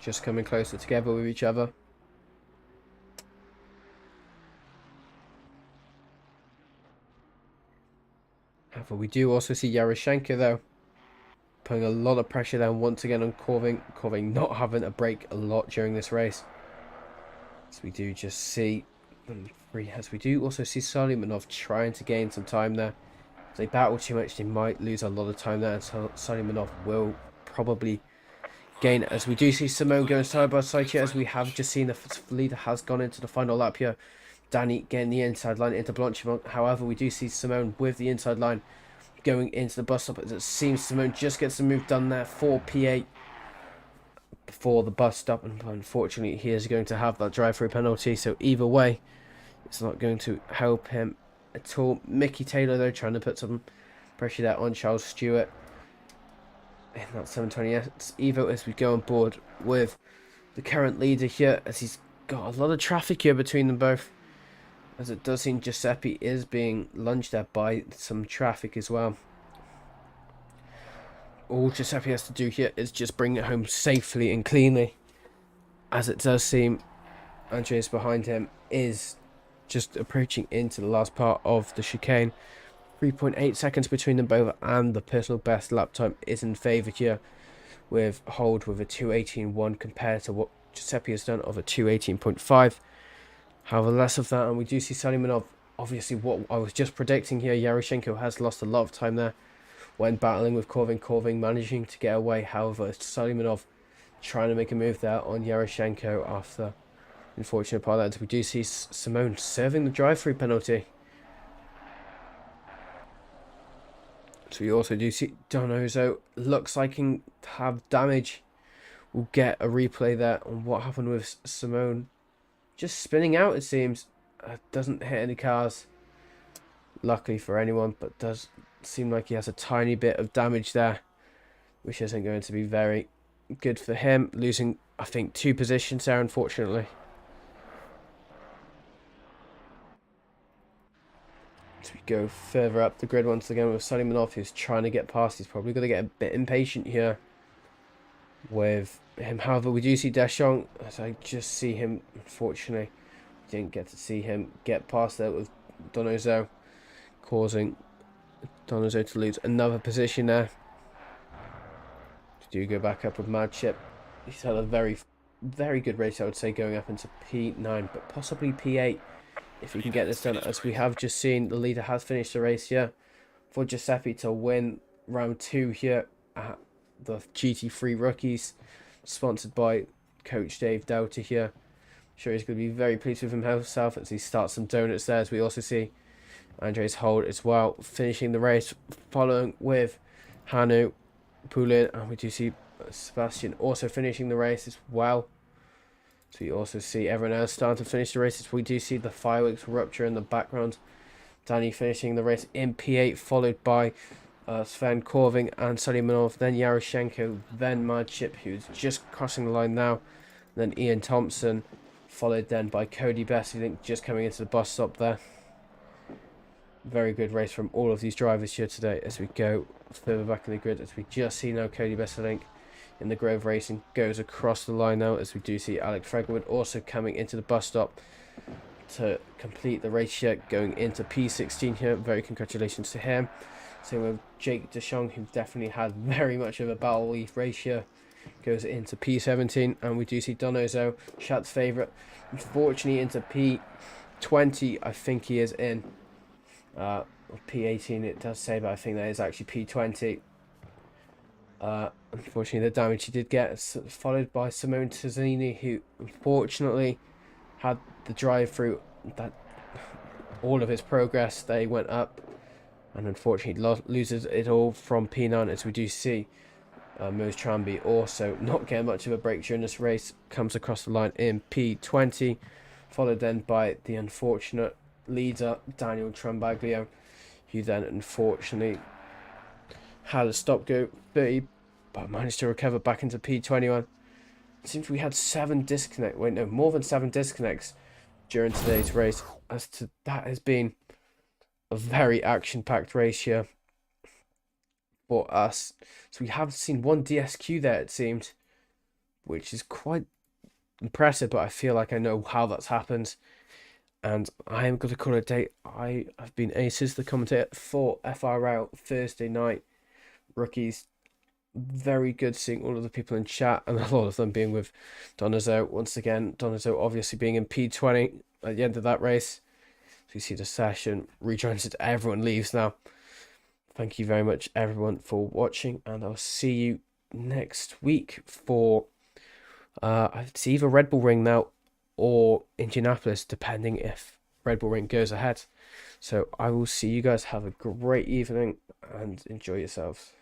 Just coming closer together with each other. However, we do also see Yaroshenko though putting a lot of pressure down once again on Corvin. Corvin not having a break a lot during this race. So we do just see as we do also see Salimanov trying to gain some time there. If they battle too much, they might lose a lot of time there, and so Salimanov will probably gain it. As we do see Simone going side by side here, as we have just seen the leader has gone into the final lap here. Danny getting the inside line into Blanchimont. However, we do see Simone with the inside line going into the bus stop, as it seems Simone just gets the move done there for P8 before the bus stop, and unfortunately he is going to have that drive-through penalty, so either way it's not going to help him at all. Mickey Taylor though trying to put some pressure there on Charles Stewart in that 720S Evo as we go on board with the current leader here, as he's got a lot of traffic here between them both, as it does seem Giuseppe is being lunged at by some traffic as well. All Giuseppe has to do here is just bring it home safely and cleanly, as it does seem Andreas behind him is just approaching into the last part of the chicane. 3.8 seconds between them both, and the personal best lap time is in favour here with Hold with a 2:18.1 compared to what Giuseppe has done of a 2:18.5. However, less of that, and we do see Salimanov, obviously what I was just predicting here, Yaroshenko has lost a lot of time there when battling with Corvin managing to get away. However, it's Salimanov trying to make a move there on Yaroshenko after unfortunate part of that. We do see Simone serving the drive-through penalty. So we also do see Donoso looks like he can have damage. We'll get a replay there on what happened with Simone. Just spinning out, it seems. Doesn't hit any cars, luckily for anyone, but does seem like he has a tiny bit of damage there, which isn't going to be very good for him. Losing, I think, 2 positions there, unfortunately. As we go further up the grid once again with Salimanov, who's trying to get past. He's probably going to get a bit impatient here with him. However, we do see Deschamps, as I just see him, unfortunately, didn't get to see him get past there with Donoso, causing Donoso to lose another position there. Do go back up with Madship. He's had a very good race, I would say, going up into P9, but possibly P8 if he can get this done. As we have just seen, the leader has finished the race here for Giuseppe to win round 2 here at the GT3 Rookies, sponsored by Coach Dave Delta here. I'm sure he's going to be very pleased with himself as he starts some donuts there. As we also see Andres Hold as well finishing the race, following with Hanu, Poulin, and we do see Sebastian also finishing the race as well. So you also see everyone else starting to finish the races. We do see the fireworks rupture in the background. Danny finishing the race in P8, followed by Sven Corvin and Salimanov, then Yaroshenko, then Madship, who's just crossing the line now, then Ian Thompson, followed then by Cody Best, I think, just coming into the bus stop there. Very good race from all of these drivers here today as we go further back in the grid, as we just see now Cody Best, I think, in the Grove Racing goes across the line now, as we do see Alex Fregwood also coming into the bus stop to complete the race here, going into P16 here. Very congratulations to him. Same with Jake Deschamps, who definitely had very much of a battle leaf race here, goes into P17, and we do see Donoso, Shat's favourite, unfortunately into P20, I think he is in. P18 it does say, but I think that is actually P20. Unfortunately, the damage he did get is followed by Simone Tazzini, who unfortunately had the drive through that all of his progress, they went up, and unfortunately loses it all from P9, as we do see Mose Tramby also not getting much of a break during this race, comes across the line in P20, followed then by the unfortunate leader Daniel Trambaglio, who then unfortunately had a stop go 30, but managed to recover back into P21. It seems we had more than 7 disconnects during today's race. As to that, has been a very action-packed race here for us. So we have seen 1 DSQ there, it seemed, which is quite impressive, but I feel like I know how that's happened. And I am going to call it a day. I have been Aces, the commentator for FRL Thursday night rookies. Very good seeing all of the people in chat, and a lot of them being with Donazo once again. Donazo obviously being in P20 at the end of that race. So you see the session rejoins it. Everyone leaves now. Thank you very much, everyone, for watching, and I'll see you next week for it's either Red Bull Ring now or Indianapolis, depending if Red Bull Ring goes ahead. So I will see you guys. Have a great evening and enjoy yourselves.